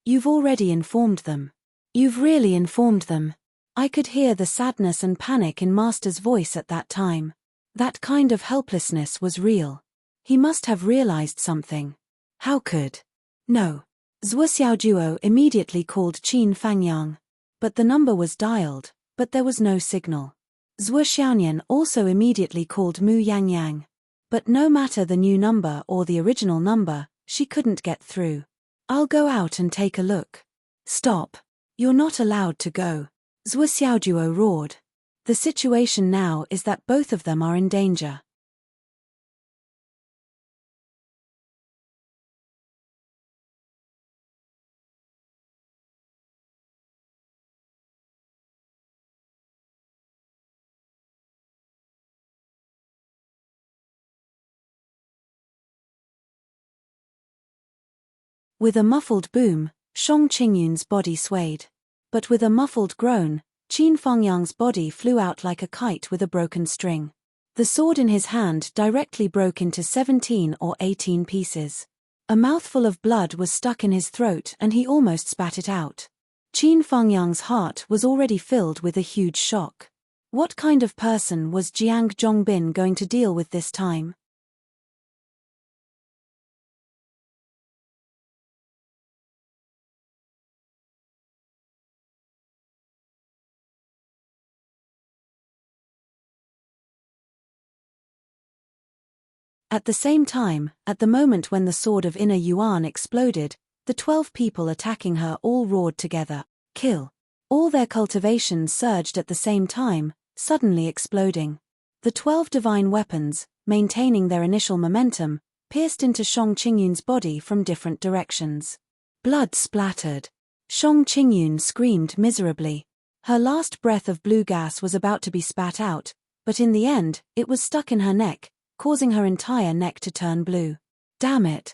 You've already informed them. You've really informed them. I could hear the sadness and panic in Master's voice at that time. That kind of helplessness was real. He must have realized something. How could? No. Zhuo Xiaojuo immediately called Qin Fangyang. But the number was dialed, but there was no signal. Zhuo Xiaonian also immediately called Mu Yangyang. But no matter the new number or the original number, she couldn't get through. I'll go out and take a look. Stop. You're not allowed to go. Zhuo Xiaojuo roared. The situation now is that both of them are in danger. With a muffled boom, Shang Qingyun's body swayed. But with a muffled groan, Qin Fangyang's body flew out like a kite with a broken string. The sword in his hand directly broke into 17 or 18 pieces. A mouthful of blood was stuck in his throat and he almost spat it out. Qin Fangyang's heart was already filled with a huge shock. What kind of person was Jiang Zhongbin going to deal with this time? At the same time, at the moment when the sword of Inner Yuan exploded, the 12 people attacking her all roared together, "Kill!" All their cultivations surged at the same time, suddenly exploding. The 12 divine weapons, maintaining their initial momentum, pierced into Shang Qingyun's body from different directions. Blood splattered. Shang Qingyun screamed miserably. Her last breath of blue gas was about to be spat out, but in the end, it was stuck in her neck, causing her entire neck to turn blue. Damn it!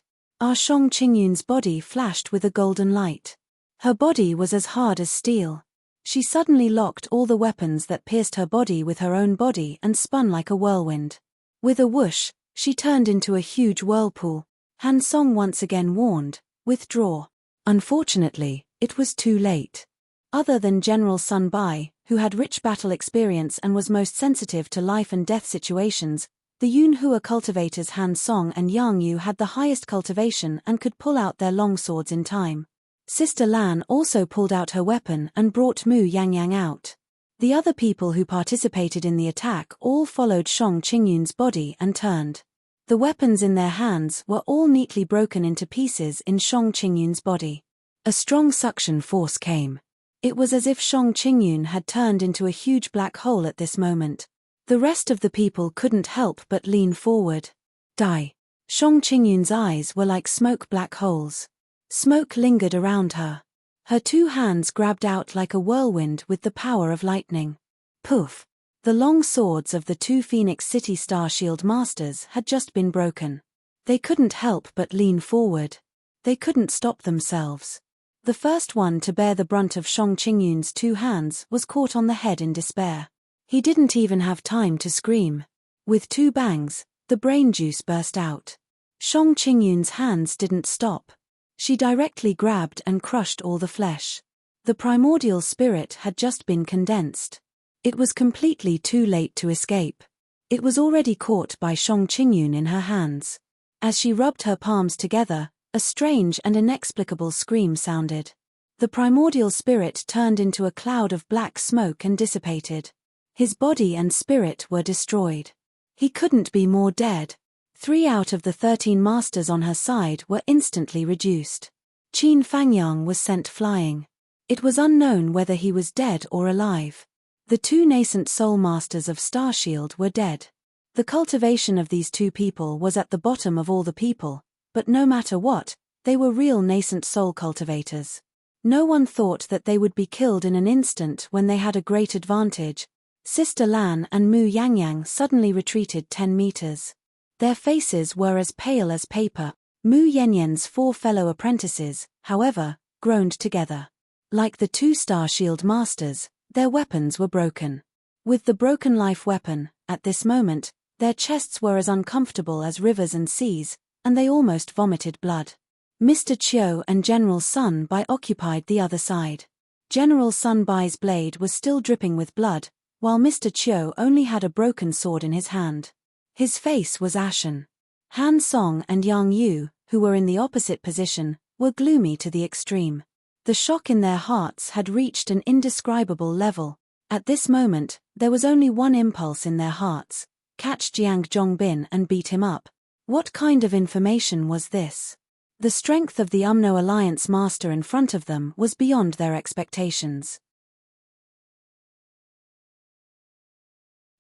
Shang Qingyun's body flashed with a golden light. Her body was as hard as steel. She suddenly locked all the weapons that pierced her body with her own body and spun like a whirlwind. With a whoosh, she turned into a huge whirlpool. Han Song once again warned, "Withdraw." Unfortunately, it was too late. Other than General Sun Bai, who had rich battle experience and was most sensitive to life and death situations, the Yunhua cultivators Han Song and Yang Yu had the highest cultivation and could pull out their long swords in time. Sister Lan also pulled out her weapon and brought Mu Yangyang out. The other people who participated in the attack all followed Shang Qingyun's body and turned. The weapons in their hands were all neatly broken into pieces in Shang Qingyun's body. A strong suction force came. It was as if Shang Qingyun had turned into a huge black hole at this moment. The rest of the people couldn't help but lean forward. Die. Shang Qingyun's eyes were like smoke black holes. Smoke lingered around her. Her 2 hands grabbed out like a whirlwind with the power of lightning. Poof! The long swords of the 2 Phoenix City Star Shield Masters had just been broken. They couldn't help but lean forward. They couldn't stop themselves. The first one to bear the brunt of Shang Qingyun's 2 hands was caught on the head in despair. He didn't even have time to scream. With 2 bangs, the brain juice burst out. Shang Qingyun's hands didn't stop. She directly grabbed and crushed all the flesh. The primordial spirit had just been condensed. It was completely too late to escape. It was already caught by Shang Qingyun in her hands. As she rubbed her palms together, a strange and inexplicable scream sounded. The primordial spirit turned into a cloud of black smoke and dissipated. His body and spirit were destroyed. He couldn't be more dead. 3 out of the 13 masters on her side were instantly reduced. Qin Fangyang was sent flying. It was unknown whether he was dead or alive. The 2 nascent soul masters of Starshield were dead. The cultivation of these 2 people was at the bottom of all the people, but no matter what, they were real nascent soul cultivators. No one thought that they would be killed in an instant when they had a great advantage. Sister Lan and Mu Yangyang suddenly retreated 10 meters. Their faces were as pale as paper. Mu Yanyan's 4 fellow apprentices, however, groaned together. Like the 2 Starshield masters, their weapons were broken. With the broken life weapon, at this moment, their chests were as uncomfortable as rivers and seas, and they almost vomited blood. Mr. Chiu and General Sun Bai occupied the other side. General Sun Bai's blade was still dripping with blood, while Mr. Chiu only had a broken sword in his hand. His face was ashen. Han Song and Yang Yu, who were in the opposite position, were gloomy to the extreme. The shock in their hearts had reached an indescribable level. At this moment, there was only one impulse in their hearts: catch Jiang Zhongbin and beat him up. What kind of information was this? The strength of the Umno Alliance master in front of them was beyond their expectations.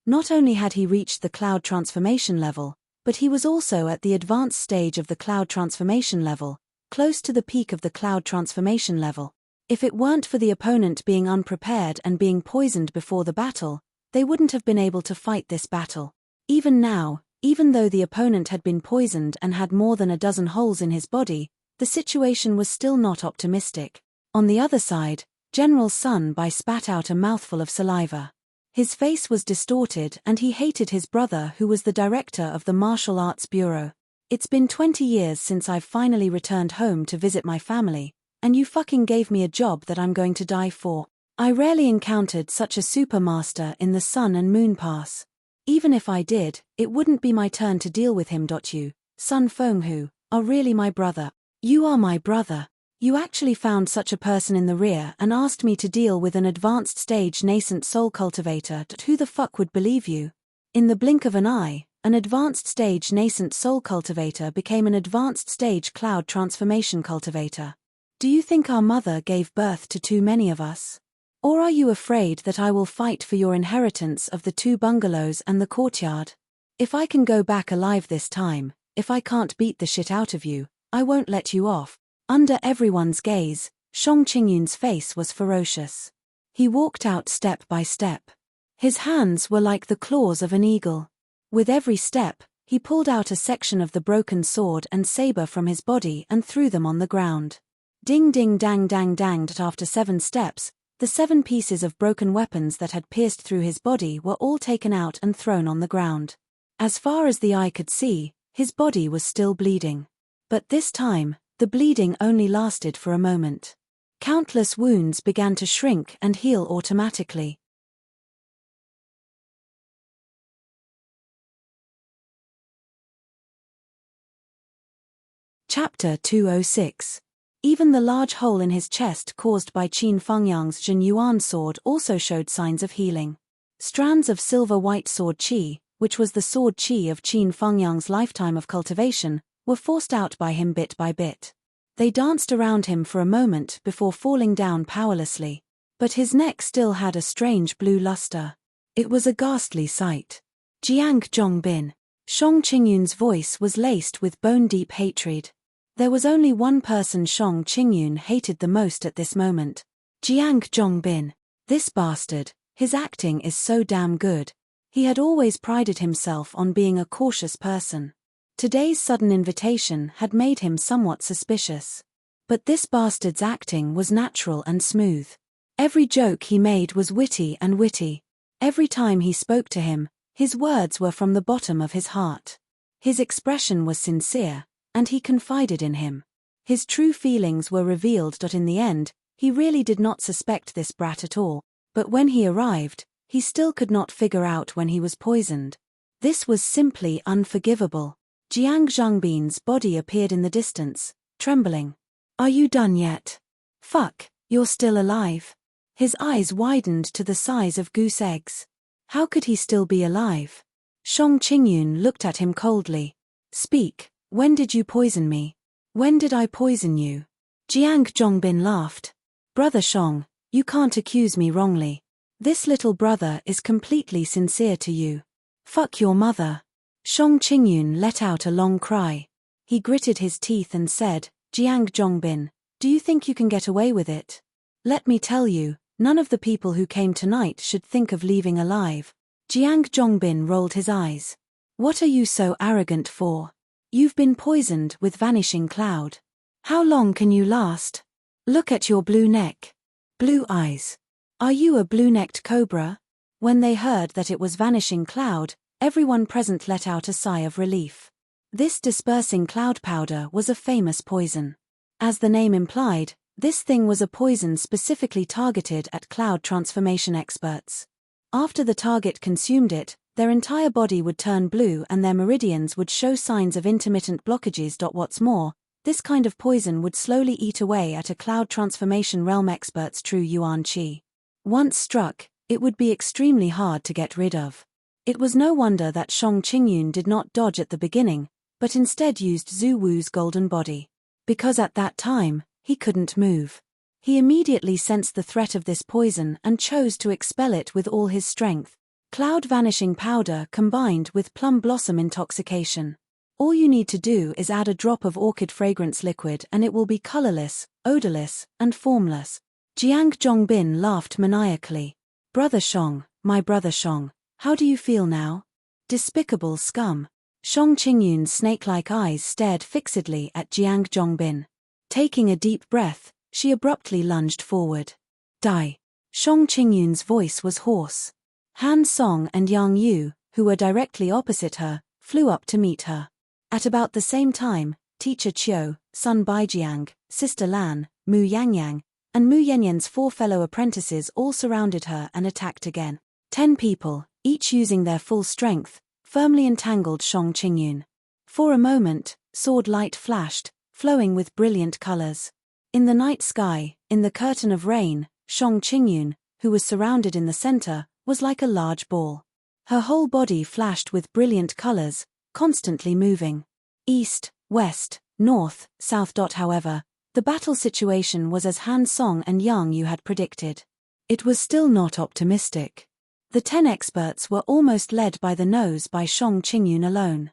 Not only had he reached the cloud transformation level, but he was also at the advanced stage of the cloud transformation level, close to the peak of the cloud transformation level. If it weren't for the opponent being unprepared and being poisoned before the battle, they wouldn't have been able to fight this battle. Even now, even though the opponent had been poisoned and had more than a dozen holes in his body, the situation was still not optimistic. On the other side, General Sun Bai spat out a mouthful of saliva. His face was distorted and he hated his brother, who was the director of the Martial Arts Bureau. It's been 20 years since I've finally returned home to visit my family, and you fucking gave me a job that I'm going to die for. I rarely encountered such a supermaster in the Sun and Moon Pass. Even if I did, it wouldn't be my turn to deal with him. You, Sun Fenghu, are really my brother. You are my brother. You actually found such a person in the rear and asked me to deal with an advanced stage nascent soul cultivator. Who the fuck would believe you? In the blink of an eye, an advanced stage nascent soul cultivator became an advanced stage cloud transformation cultivator. Do you think our mother gave birth to too many of us? Or are you afraid that I will fight for your inheritance of the 2 bungalows and the courtyard? If I can go back alive this time, if I can't beat the shit out of you, I won't let you off. Under everyone's gaze, Shang Qingyun's face was ferocious. He walked out step by step. His hands were like the claws of an eagle. With every step, he pulled out a section of the broken sword and saber from his body and threw them on the ground. Ding ding dang dang danged. After 7 steps, the 7 pieces of broken weapons that had pierced through his body were all taken out and thrown on the ground. As far as the eye could see, his body was still bleeding. But this time, the bleeding only lasted for a moment. Countless wounds began to shrink and heal automatically. Chapter 206. Even the large hole in his chest caused by Qin Fangyang's Jin Yuan sword also showed signs of healing. Strands of silver-white sword qi, which was the sword qi of Qin Fangyang's lifetime of cultivation, were forced out by him bit by bit. They danced around him for a moment before falling down powerlessly. But his neck still had a strange blue luster. It was a ghastly sight. Jiang Zhongbin. Shang Qingyun's voice was laced with bone-deep hatred. There was only one person Shang Qingyun hated the most at this moment. Jiang Zhongbin. This bastard, his acting is so damn good. He had always prided himself on being a cautious person. Today's sudden invitation had made him somewhat suspicious. But this bastard's acting was natural and smooth. Every joke he made was witty. Every time he spoke to him, his words were from the bottom of his heart. His expression was sincere, and he confided in him. His true feelings were revealed. In the end, he really did not suspect this brat at all, but when he arrived, he still could not figure out when he was poisoned. This was simply unforgivable. Jiang Zhongbin's body appeared in the distance, trembling. "Are you done yet? Fuck, you're still alive." His eyes widened to the size of goose eggs. How could he still be alive? Shang Qingyun looked at him coldly. "Speak, when did you poison me? When did I poison you?" Jiang Zhongbin laughed. "Brother Shang, you can't accuse me wrongly. This little brother is completely sincere to you. Fuck your mother." Shang Qingyun let out a long cry. He gritted his teeth and said, "Jiang Zhongbin, do you think you can get away with it? Let me tell you, none of the people who came tonight should think of leaving alive." Jiang Zhongbin rolled his eyes. "What are you so arrogant for? You've been poisoned with Vanishing Cloud. How long can you last? Look at your blue neck. Blue eyes. Are you a blue-necked cobra?" When they heard that it was Vanishing Cloud, everyone present let out a sigh of relief. This dispersing cloud powder was a famous poison. As the name implied, this thing was a poison specifically targeted at cloud transformation experts. After the target consumed it, their entire body would turn blue and their meridians would show signs of intermittent blockages. What's more, this kind of poison would slowly eat away at a cloud transformation realm expert's true yuan qi. Once struck, it would be extremely hard to get rid of. It was no wonder that Shang Qingyun did not dodge at the beginning, but instead used Zhu Wu's golden body. Because at that time, he couldn't move. He immediately sensed the threat of this poison and chose to expel it with all his strength. Cloud vanishing powder combined with plum blossom intoxication. All you need to do is add a drop of orchid fragrance liquid and it will be colorless, odorless, and formless. Jiang Zhongbin laughed maniacally. "Brother Shang, my brother Shang, how do you feel now? Despicable scum." Shang Qingyun's snake-like eyes stared fixedly at Jiang Zhongbin. Taking a deep breath, she abruptly lunged forward. "Die." Shang Qingyun's voice was hoarse. Han Song and Yang Yu, who were directly opposite her, flew up to meet her. At about the same time, Teacher Qiu, Sun Baijiang, Sister Lan, Mu Yangyang, and Mu Yanyan's 4 fellow apprentices all surrounded her and attacked again. 10 people, each using their full strength, firmly entangled Shang Qingyun. For a moment, sword light flashed, flowing with brilliant colors. In the night sky, in the curtain of rain, Shang Qingyun, who was surrounded in the center, was like a large ball. Her whole body flashed with brilliant colors, constantly moving. East, west, north, south. However, the battle situation was as Han Song and Yang Yu had predicted. It was still not optimistic. The 10 experts were almost led by the nose by Shang Qingyun alone.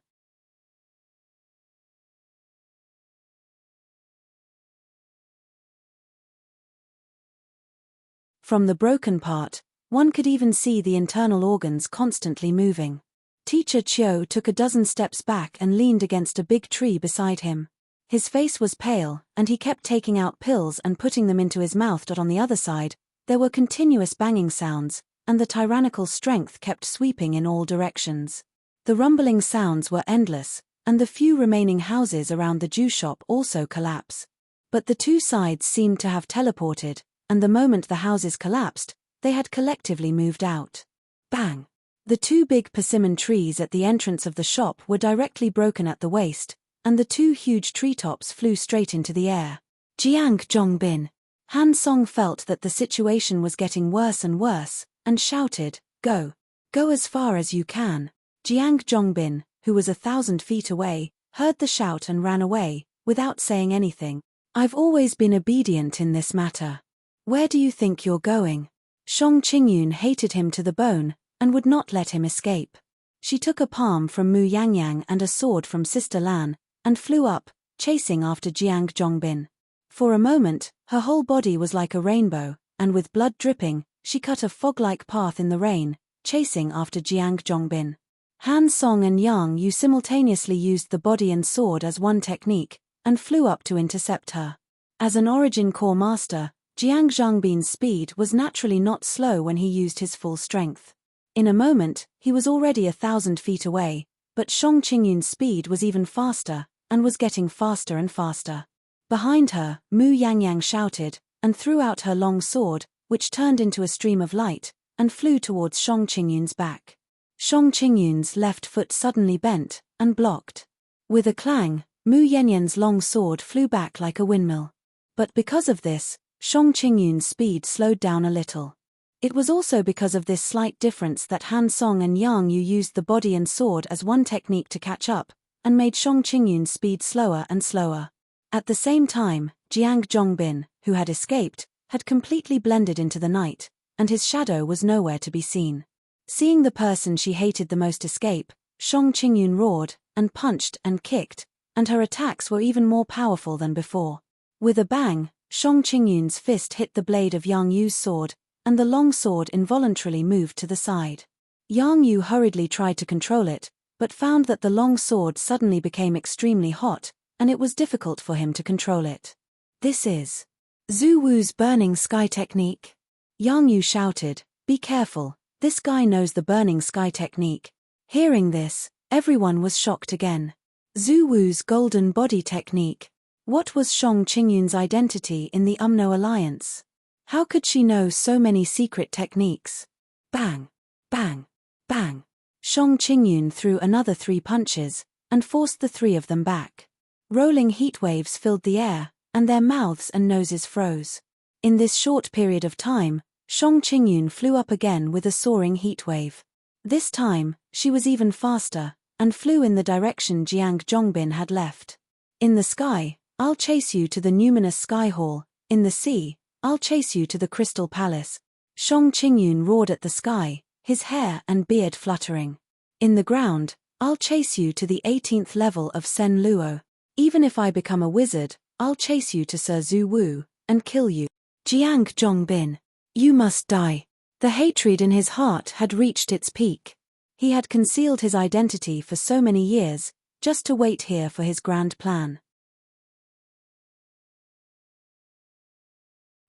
From the broken part, one could even see the internal organs constantly moving. Teacher Qiu took a dozen steps back and leaned against a big tree beside him. His face was pale, and he kept taking out pills and putting them into his mouth. On the other side, there were continuous banging sounds, and the tyrannical strength kept sweeping in all directions. The rumbling sounds were endless, and the few remaining houses around the Jew shop also collapsed. But the two sides seemed to have teleported, and the moment the houses collapsed, they had collectively moved out. Bang! The 2 big persimmon trees at the entrance of the shop were directly broken at the waist, and the 2 huge treetops flew straight into the air. Jiang Zhongbin. Han Song felt that the situation was getting worse and worse, and shouted, "Go! Go as far as you can." Jiang Zhongbin, who was 1,000 feet away, heard the shout and ran away, without saying anything. "I've always been obedient in this matter. Where do you think you're going?" Shang Qingyun hated him to the bone, and would not let him escape. She took a palm from Mu Yangyang and a sword from Sister Lan, and flew up, chasing after Jiang Zhongbin. For a moment, her whole body was like a rainbow, and with blood dripping, she cut a fog-like path in the rain, chasing after Jiang Zhongbin. Han Song and Yang Yu simultaneously used the body and sword as one technique, and flew up to intercept her. As an Origin Core master, Jiang Zhangbin's speed was naturally not slow when he used his full strength. In a moment, he was already 1,000 feet away, but Shang Qingyun's speed was even faster, and was getting faster and faster. Behind her, Mu Yangyang shouted, and threw out her long sword, which turned into a stream of light, and flew towards Shang Qingyun's back. Shang Qingyun's left foot suddenly bent, and blocked. With a clang, Mu Yanyan's long sword flew back like a windmill. But because of this, Shang Qingyun's speed slowed down a little. It was also because of this slight difference that Han Song and Yang Yu used the body and sword as one technique to catch up, and made Shang Qingyun's speed slower and slower. At the same time, Jiang Zhongbin, who had escaped, had completely blended into the night, and his shadow was nowhere to be seen. Seeing the person she hated the most escape, Shang Qingyun roared, and punched and kicked, and her attacks were even more powerful than before. With a bang, Shang Qingyun's fist hit the blade of Yang Yu's sword, and the long sword involuntarily moved to the side. Yang Yu hurriedly tried to control it, but found that the long sword suddenly became extremely hot, and it was difficult for him to control it. This is Zhu Wu's burning sky technique. Yang Yu shouted, "Be careful, this guy knows the burning sky technique." Hearing this, everyone was shocked again. Zhu Wu's golden body technique. What was Shang Qingyun's identity in the UMNO alliance? How could she know so many secret techniques? Bang! Bang! Bang! Shang Qingyun threw another 3 punches, and forced the 3 of them back. Rolling heat waves filled the air, and their mouths and noses froze. In this short period of time, Shang Qingyun flew up again with a soaring heat wave. This time, she was even faster, and flew in the direction Jiang Zhongbin had left. In the sky, I'll chase you to the numinous sky hall. In the sea, I'll chase you to the crystal palace. Shang Qingyun roared at the sky, his hair and beard fluttering. In the ground, I'll chase you to the 18th level of Sen Luo. Even if I become a wizard, I'll chase you to Sir Zhu Wu, and kill you. Jiang Zhongbin, you must die. The hatred in his heart had reached its peak. He had concealed his identity for so many years, just to wait here for his grand plan.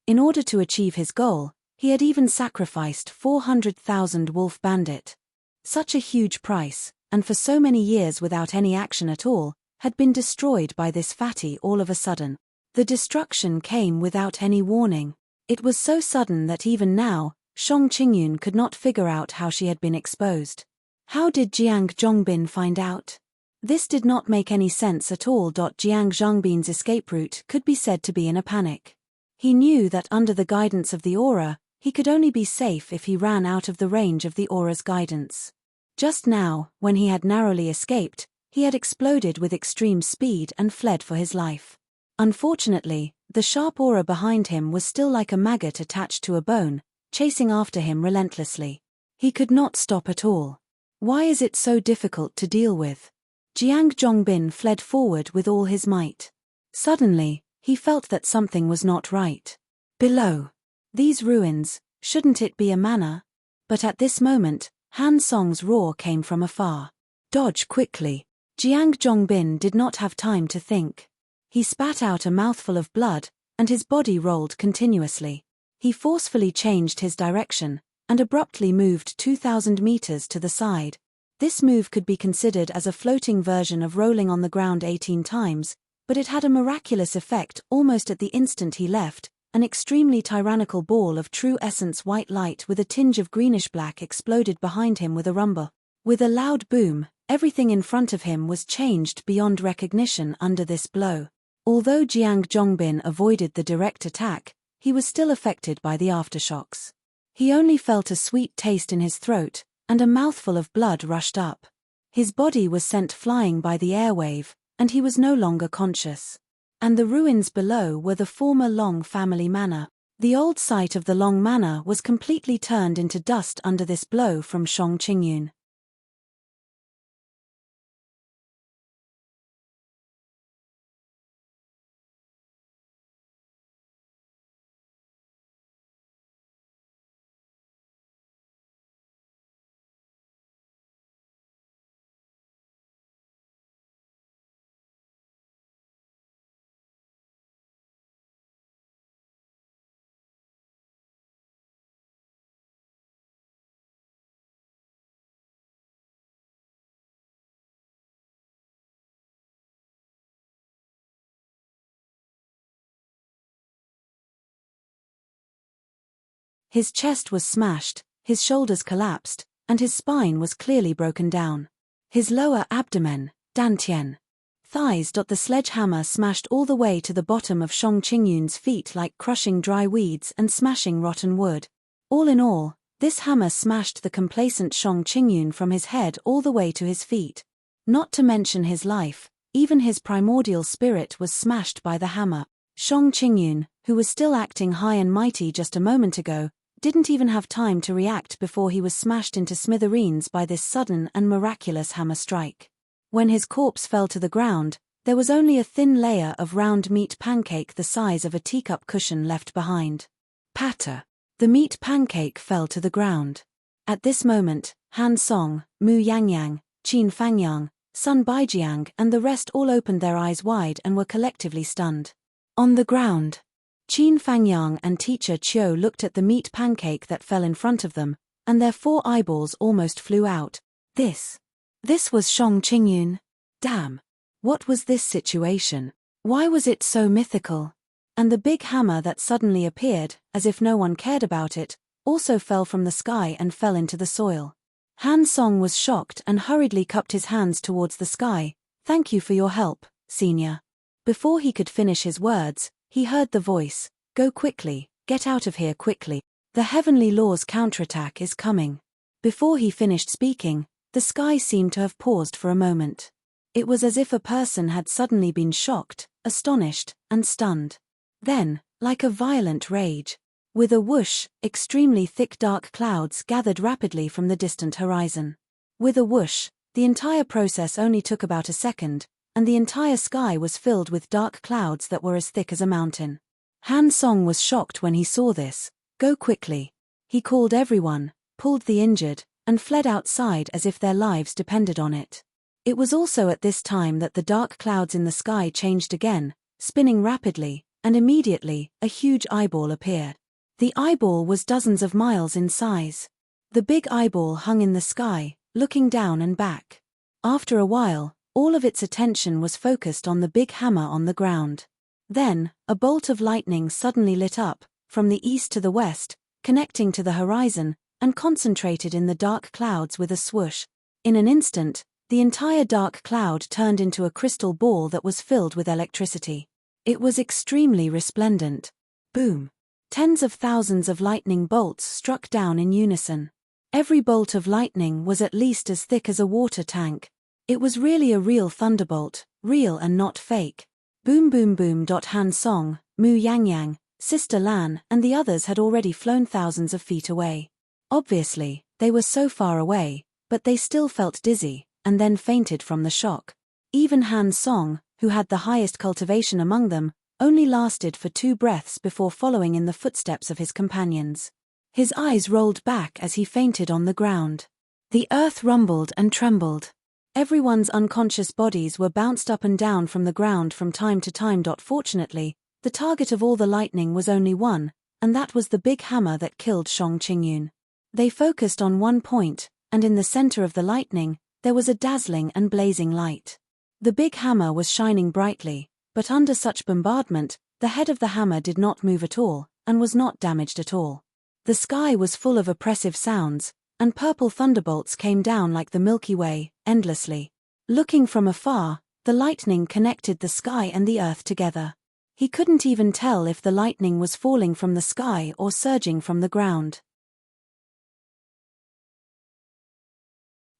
In order to achieve his goal, he had even sacrificed 400,000 wolf bandit. Such a huge price, and for so many years without any action at all, had been destroyed by this fatty all of a sudden. The destruction came without any warning. It was so sudden that even now, Shang Qingyun could not figure out how she had been exposed. How did Jiang Zhongbin find out? This did not make any sense at all. Jiang Zhongbin's escape route could be said to be in a panic. He knew that under the guidance of the aura, he could only be safe if he ran out of the range of the aura's guidance. Just now, when he had narrowly escaped, he had exploded with extreme speed and fled for his life. Unfortunately, the sharp aura behind him was still like a maggot attached to a bone, chasing after him relentlessly. He could not stop at all. Why is it so difficult to deal with? Jiang Zhongbin fled forward with all his might. Suddenly, he felt that something was not right. Below these ruins, shouldn't it be a manor? But at this moment, Han Song's roar came from afar. Dodge quickly. Jiang Zhongbin did not have time to think. He spat out a mouthful of blood, and his body rolled continuously. He forcefully changed his direction, and abruptly moved 2,000 meters to the side. This move could be considered as a floating version of rolling on the ground 18 times, but it had a miraculous effect almost at the instant he left. An extremely tyrannical ball of true essence white light with a tinge of greenish-black exploded behind him with a rumble. With a loud boom, everything in front of him was changed beyond recognition under this blow. Although Jiang Zhongbin avoided the direct attack, he was still affected by the aftershocks. He only felt a sweet taste in his throat, and a mouthful of blood rushed up. His body was sent flying by the airwave, and he was no longer conscious. And the ruins below were the former Long family manor. The old site of the Long manor was completely turned into dust under this blow from Shang Qingyun. His chest was smashed, his shoulders collapsed, and his spine was clearly broken down. His lower abdomen, dantian, thighs. The sledgehammer smashed all the way to the bottom of Shang Qingyun's feet like crushing dry weeds and smashing rotten wood. All in all, this hammer smashed the complacent Shang Qingyun from his head all the way to his feet. Not to mention his life, even his primordial spirit was smashed by the hammer. Shang Qingyun, who was still acting high and mighty just a moment ago, didn't even have time to react before he was smashed into smithereens by this sudden and miraculous hammer strike. When his corpse fell to the ground, there was only a thin layer of round meat pancake the size of a teacup cushion left behind. Patter. The meat pancake fell to the ground. At this moment, Han Song, Mu Yangyang, Qin Fangyang, Sun Baijiang and the rest all opened their eyes wide and were collectively stunned. On the ground, Qin Fangyang and teacher Qiu looked at the meat pancake that fell in front of them, and their 4 eyeballs almost flew out. This was Shang Qingyun. Damn. What was this situation? Why was it so mythical? And the big hammer that suddenly appeared, as if no one cared about it, also fell from the sky and fell into the soil. Han Song was shocked and hurriedly cupped his hands towards the sky. Thank you for your help, senior. Before he could finish his words, he heard the voice, go quickly, get out of here quickly. The heavenly law's counterattack is coming. Before he finished speaking, the sky seemed to have paused for a moment. It was as if a person had suddenly been shocked, astonished, and stunned. Then, like a violent rage, with a whoosh, extremely thick dark clouds gathered rapidly from the distant horizon. With a whoosh, the entire process only took about a second, and the entire sky was filled with dark clouds that were as thick as a mountain. Han Song was shocked when he saw this. Go quickly. He called everyone, pulled the injured, and fled outside as if their lives depended on it. It was also at this time that the dark clouds in the sky changed again, spinning rapidly, and immediately, a huge eyeball appeared. The eyeball was dozens of miles in size. The big eyeball hung in the sky, looking down and back. After a while, all of its attention was focused on the big hammer on the ground. Then, a bolt of lightning suddenly lit up, from the east to the west, connecting to the horizon, and concentrated in the dark clouds with a swoosh. In an instant, the entire dark cloud turned into a crystal ball that was filled with electricity. It was extremely resplendent. Boom! Tens of thousands of lightning bolts struck down in unison. Every bolt of lightning was at least as thick as a water tank. It was really a real thunderbolt, real and not fake. Boom boom boom. Han Song, Mu Yangyang, Sister Lan and the others had already flown thousands of feet away. Obviously, they were so far away, but they still felt dizzy, and then fainted from the shock. Even Han Song, who had the highest cultivation among them, only lasted for 2 breaths before following in the footsteps of his companions. His eyes rolled back as he fainted on the ground. The earth rumbled and trembled. Everyone's unconscious bodies were bounced up and down from the ground from time to time. Fortunately, the target of all the lightning was only one, and that was the big hammer that killed Shang Qingyun. They focused on one point, and in the center of the lightning, there was a dazzling and blazing light. The big hammer was shining brightly, but under such bombardment, the head of the hammer did not move at all, and was not damaged at all. The sky was full of oppressive sounds, and purple thunderbolts came down like the Milky Way, endlessly. Looking from afar, the lightning connected the sky and the earth together. He couldn't even tell if the lightning was falling from the sky or surging from the ground.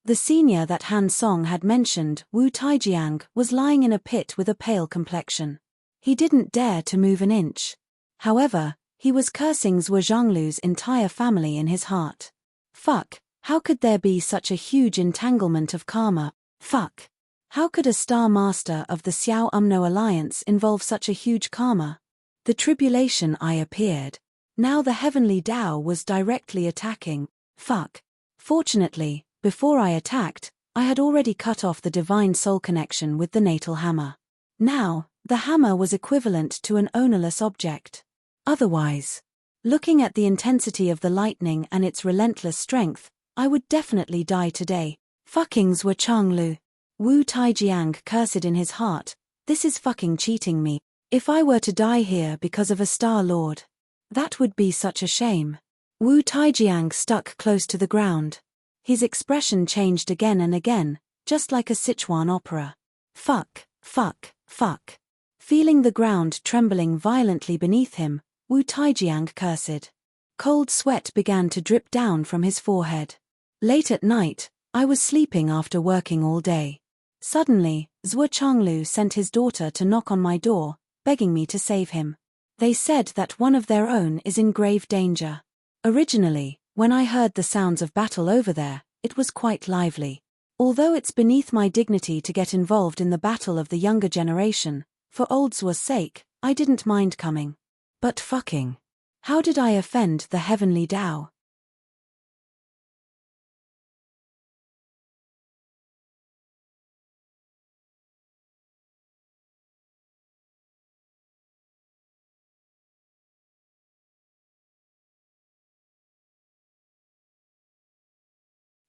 The senior that Han Song had mentioned, Wu Taijiang, was lying in a pit with a pale complexion. He didn't dare to move an inch. However, he was cursing Zhuo Zhanglu's entire family in his heart. Fuck, how could there be such a huge entanglement of karma? Fuck. How could a star master of the Xiao Umno alliance involve such a huge karma? The tribulation eye appeared. Now the heavenly Tao was directly attacking. Fuck. Fortunately, before I attacked, I had already cut off the divine soul connection with the natal hammer. Now, the hammer was equivalent to an ownerless object. Otherwise, looking at the intensity of the lightning and its relentless strength, I would definitely die today. Fucking Zhuo Changlu. Wu Taijiang cursed in his heart, this is fucking cheating me. If I were to die here because of a Star Lord, that would be such a shame. Wu Taijiang stuck close to the ground. His expression changed again and again, just like a Sichuan opera. Fuck, fuck, fuck. Feeling the ground trembling violently beneath him, Wu Taijiang cursed. Cold sweat began to drip down from his forehead. Late at night, I was sleeping after working all day. Suddenly, Zhuo Changlu sent his daughter to knock on my door, begging me to save him. They said that one of their own is in grave danger. Originally, when I heard the sounds of battle over there, it was quite lively. Although it's beneath my dignity to get involved in the battle of the younger generation, for old Zhuo's sake, I didn't mind coming. But fucking. How did I offend the heavenly Tao?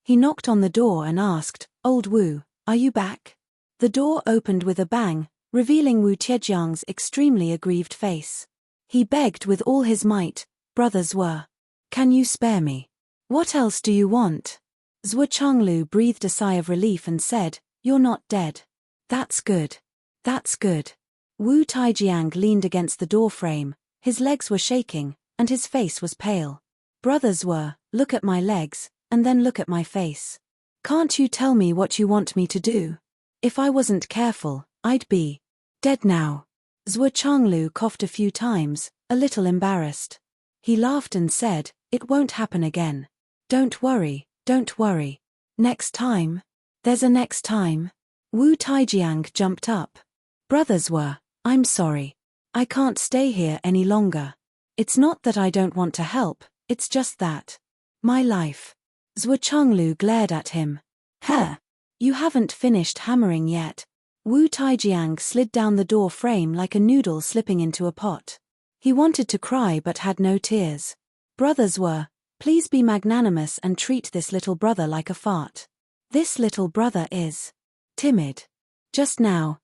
He knocked on the door and asked, "Old Wu, are you back?" The door opened with a bang, revealing Wu Tiejiang's extremely aggrieved face. He begged with all his might, "Brother Zhuo, can you spare me? What else do you want?" Zhuo Changlu breathed a sigh of relief and said, "You're not dead. That's good. That's good." Wu Taijiang leaned against the door frame, his legs were shaking, and his face was pale. "Brother Zhuo, look at my legs, and then look at my face. Can't you tell me what you want me to do? If I wasn't careful, I'd be dead now." Zhuo Changlu coughed a few times, a little embarrassed. He laughed and said, "It won't happen again. Don't worry, don't worry. Next time? There's a next time." Wu Taijiang jumped up. "Brother Zhuo, I'm sorry. I can't stay here any longer. It's not that I don't want to help, it's just that. My life." Zhuo Changlu glared at him. "Huh? You haven't finished hammering yet." Wu Taijiang slid down the door frame like a noodle slipping into a pot. He wanted to cry but had no tears. "Brother Zhuo, please be magnanimous and treat this little brother like a fart. This little brother is timid. Just now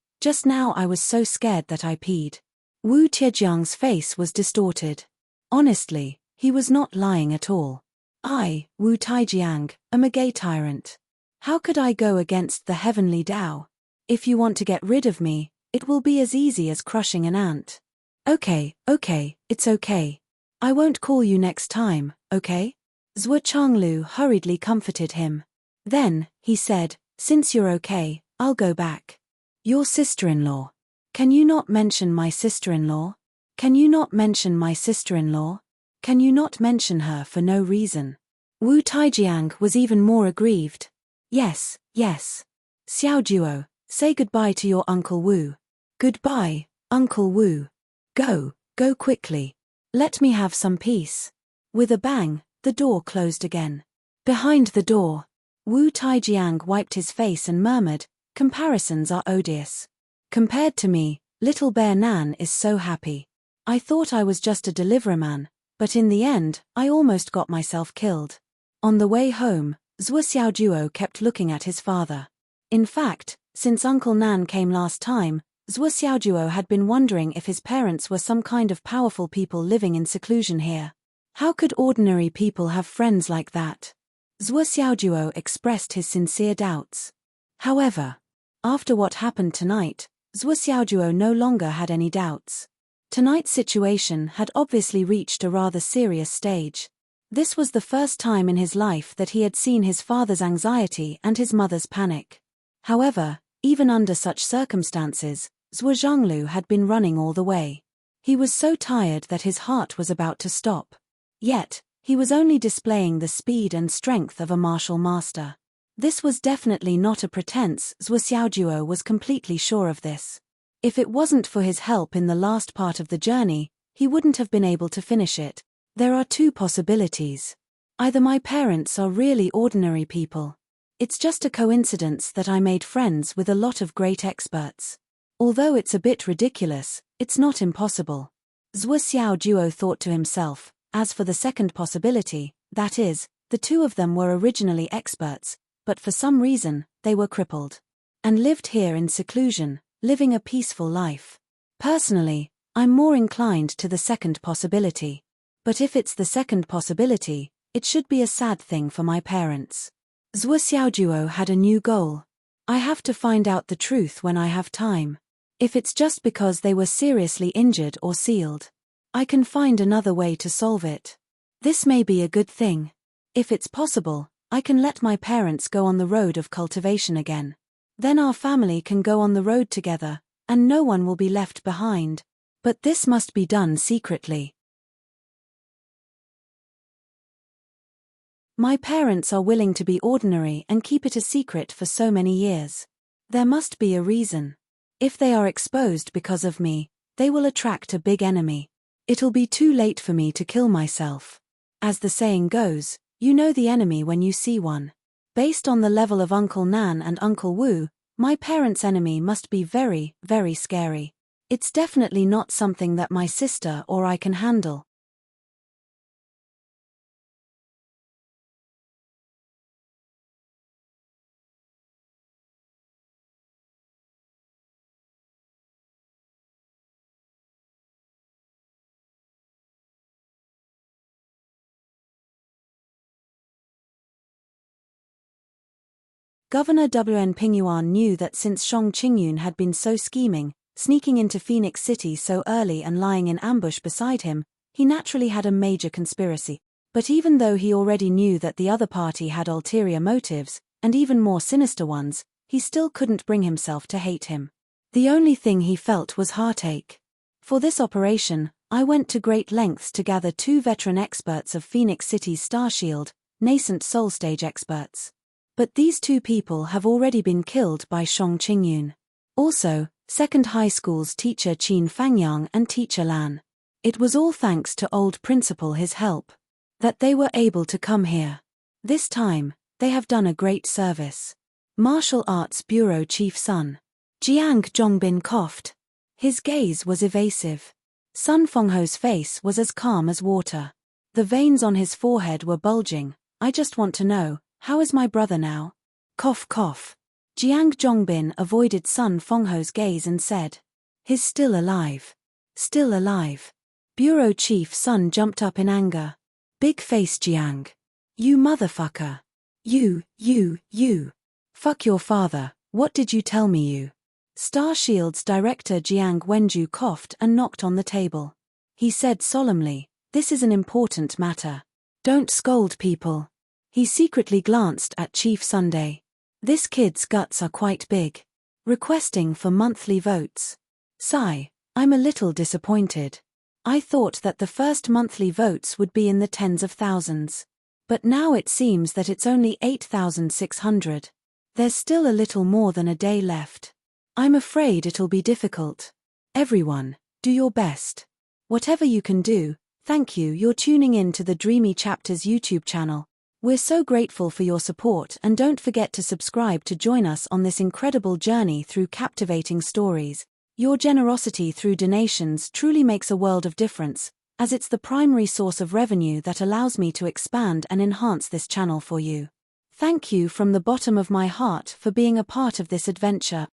I was so scared that I peed." Wu Tiejiang's face was distorted. Honestly, he was not lying at all. I, Wu Taijiang, am a gay tyrant. How could I go against the heavenly Tao? If you want to get rid of me, it will be as easy as crushing an ant. Okay, it's okay. I won't call you next time, okay? Zhuo Changlu hurriedly comforted him. Then, he said, "Since you're okay, I'll go back. Your sister-in-law. Can you not mention my sister-in-law? Can you not mention my sister-in-law? Can you not mention her for no reason?" Wu Taijiang was even more aggrieved. Yes. Xiao Duo, say goodbye to your Uncle Wu. Goodbye, Uncle Wu. Go quickly. Let me have some peace. With a bang, the door closed again. Behind the door, Wu Taijiang wiped his face and murmured, "Comparisons are odious. Compared to me, little bear Nan is so happy. I thought I was just a deliveryman, but in the end, I almost got myself killed." On the way home, Zhuo Xiaoduo kept looking at his father. In fact, since Uncle Nan came last time, Zhuo Xiaoduo had been wondering if his parents were some kind of powerful people living in seclusion here. How could ordinary people have friends like that? Zhuo Xiaoduo expressed his sincere doubts. However, after what happened tonight, Zhuo Xiaoduo no longer had any doubts. Tonight's situation had obviously reached a rather serious stage. This was the first time in his life that he had seen his father's anxiety and his mother's panic. However, even under such circumstances, Zhuo Zhonglu had been running all the way. He was so tired that his heart was about to stop. Yet, he was only displaying the speed and strength of a martial master. This was definitely not a pretense. Zhuo Xiaoduo was completely sure of this. If it wasn't for his help in the last part of the journey, he wouldn't have been able to finish it. There are two possibilities. Either my parents are really ordinary people. It's just a coincidence that I made friends with a lot of great experts. Although it's a bit ridiculous, it's not impossible. Zhuo Xiaoduo thought to himself. As for the second possibility, that is, the two of them were originally experts, but for some reason, they were crippled. And lived here in seclusion, living a peaceful life. Personally, I'm more inclined to the second possibility. But if it's the second possibility, it should be a sad thing for my parents. Zhuo Xiaojuo had a new goal. I have to find out the truth when I have time. If it's just because they were seriously injured or sealed, I can find another way to solve it. This may be a good thing. If it's possible, I can let my parents go on the road of cultivation again. Then our family can go on the road together, and no one will be left behind. But this must be done secretly. My parents are willing to be ordinary and keep it a secret for so many years. There must be a reason. If they are exposed because of me, they will attract a big enemy. It'll be too late for me to kill myself. As the saying goes, you know the enemy when you see one. Based on the level of Uncle Nan and Uncle Wu, my parents' enemy must be very, very scary. It's definitely not something that my sister or I can handle. Governor Wn Pingyuan knew that since Shang Qingyun had been so scheming, sneaking into Phoenix City so early and lying in ambush beside him, he naturally had a major conspiracy. But even though he already knew that the other party had ulterior motives, and even more sinister ones, he still couldn't bring himself to hate him. The only thing he felt was heartache. For this operation, I went to great lengths to gather 2 veteran experts of Phoenix City's Starshield, nascent soul stage experts. But these 2 people have already been killed by Shang Qingyun. Also, second high school's teacher Qin Fangyang and teacher Lan. It was all thanks to old principal his help that they were able to come here. This time, they have done a great service. Martial Arts Bureau Chief Sun Jiang Zhongbin coughed. His gaze was evasive. Sun Fengho's face was as calm as water. The veins on his forehead were bulging. I just want to know, how is my brother now? Cough cough. Jiang Zhongbin avoided Sun Fengho's gaze and said, he's still alive. Still alive. Bureau Chief Sun jumped up in anger. Big face Jiang. You motherfucker. You. Fuck your father, what did you tell me you? Star Shield's director Jiang Wenju coughed and knocked on the table. He said solemnly, this is an important matter. Don't scold people. He secretly glanced at Chief Sunday. This kid's guts are quite big. Requesting for monthly votes. Sigh, I'm a little disappointed. I thought that the first monthly votes would be in the tens of thousands. But now it seems that it's only 8,600. There's still a little more than a day left. I'm afraid it'll be difficult. Everyone, do your best. Whatever you can do, thank you. You're tuning in to the Dreamy Chapters YouTube channel. We're so grateful for your support, and don't forget to subscribe to join us on this incredible journey through captivating stories. Your generosity through donations truly makes a world of difference, as it's the primary source of revenue that allows me to expand and enhance this channel for you. Thank you from the bottom of my heart for being a part of this adventure.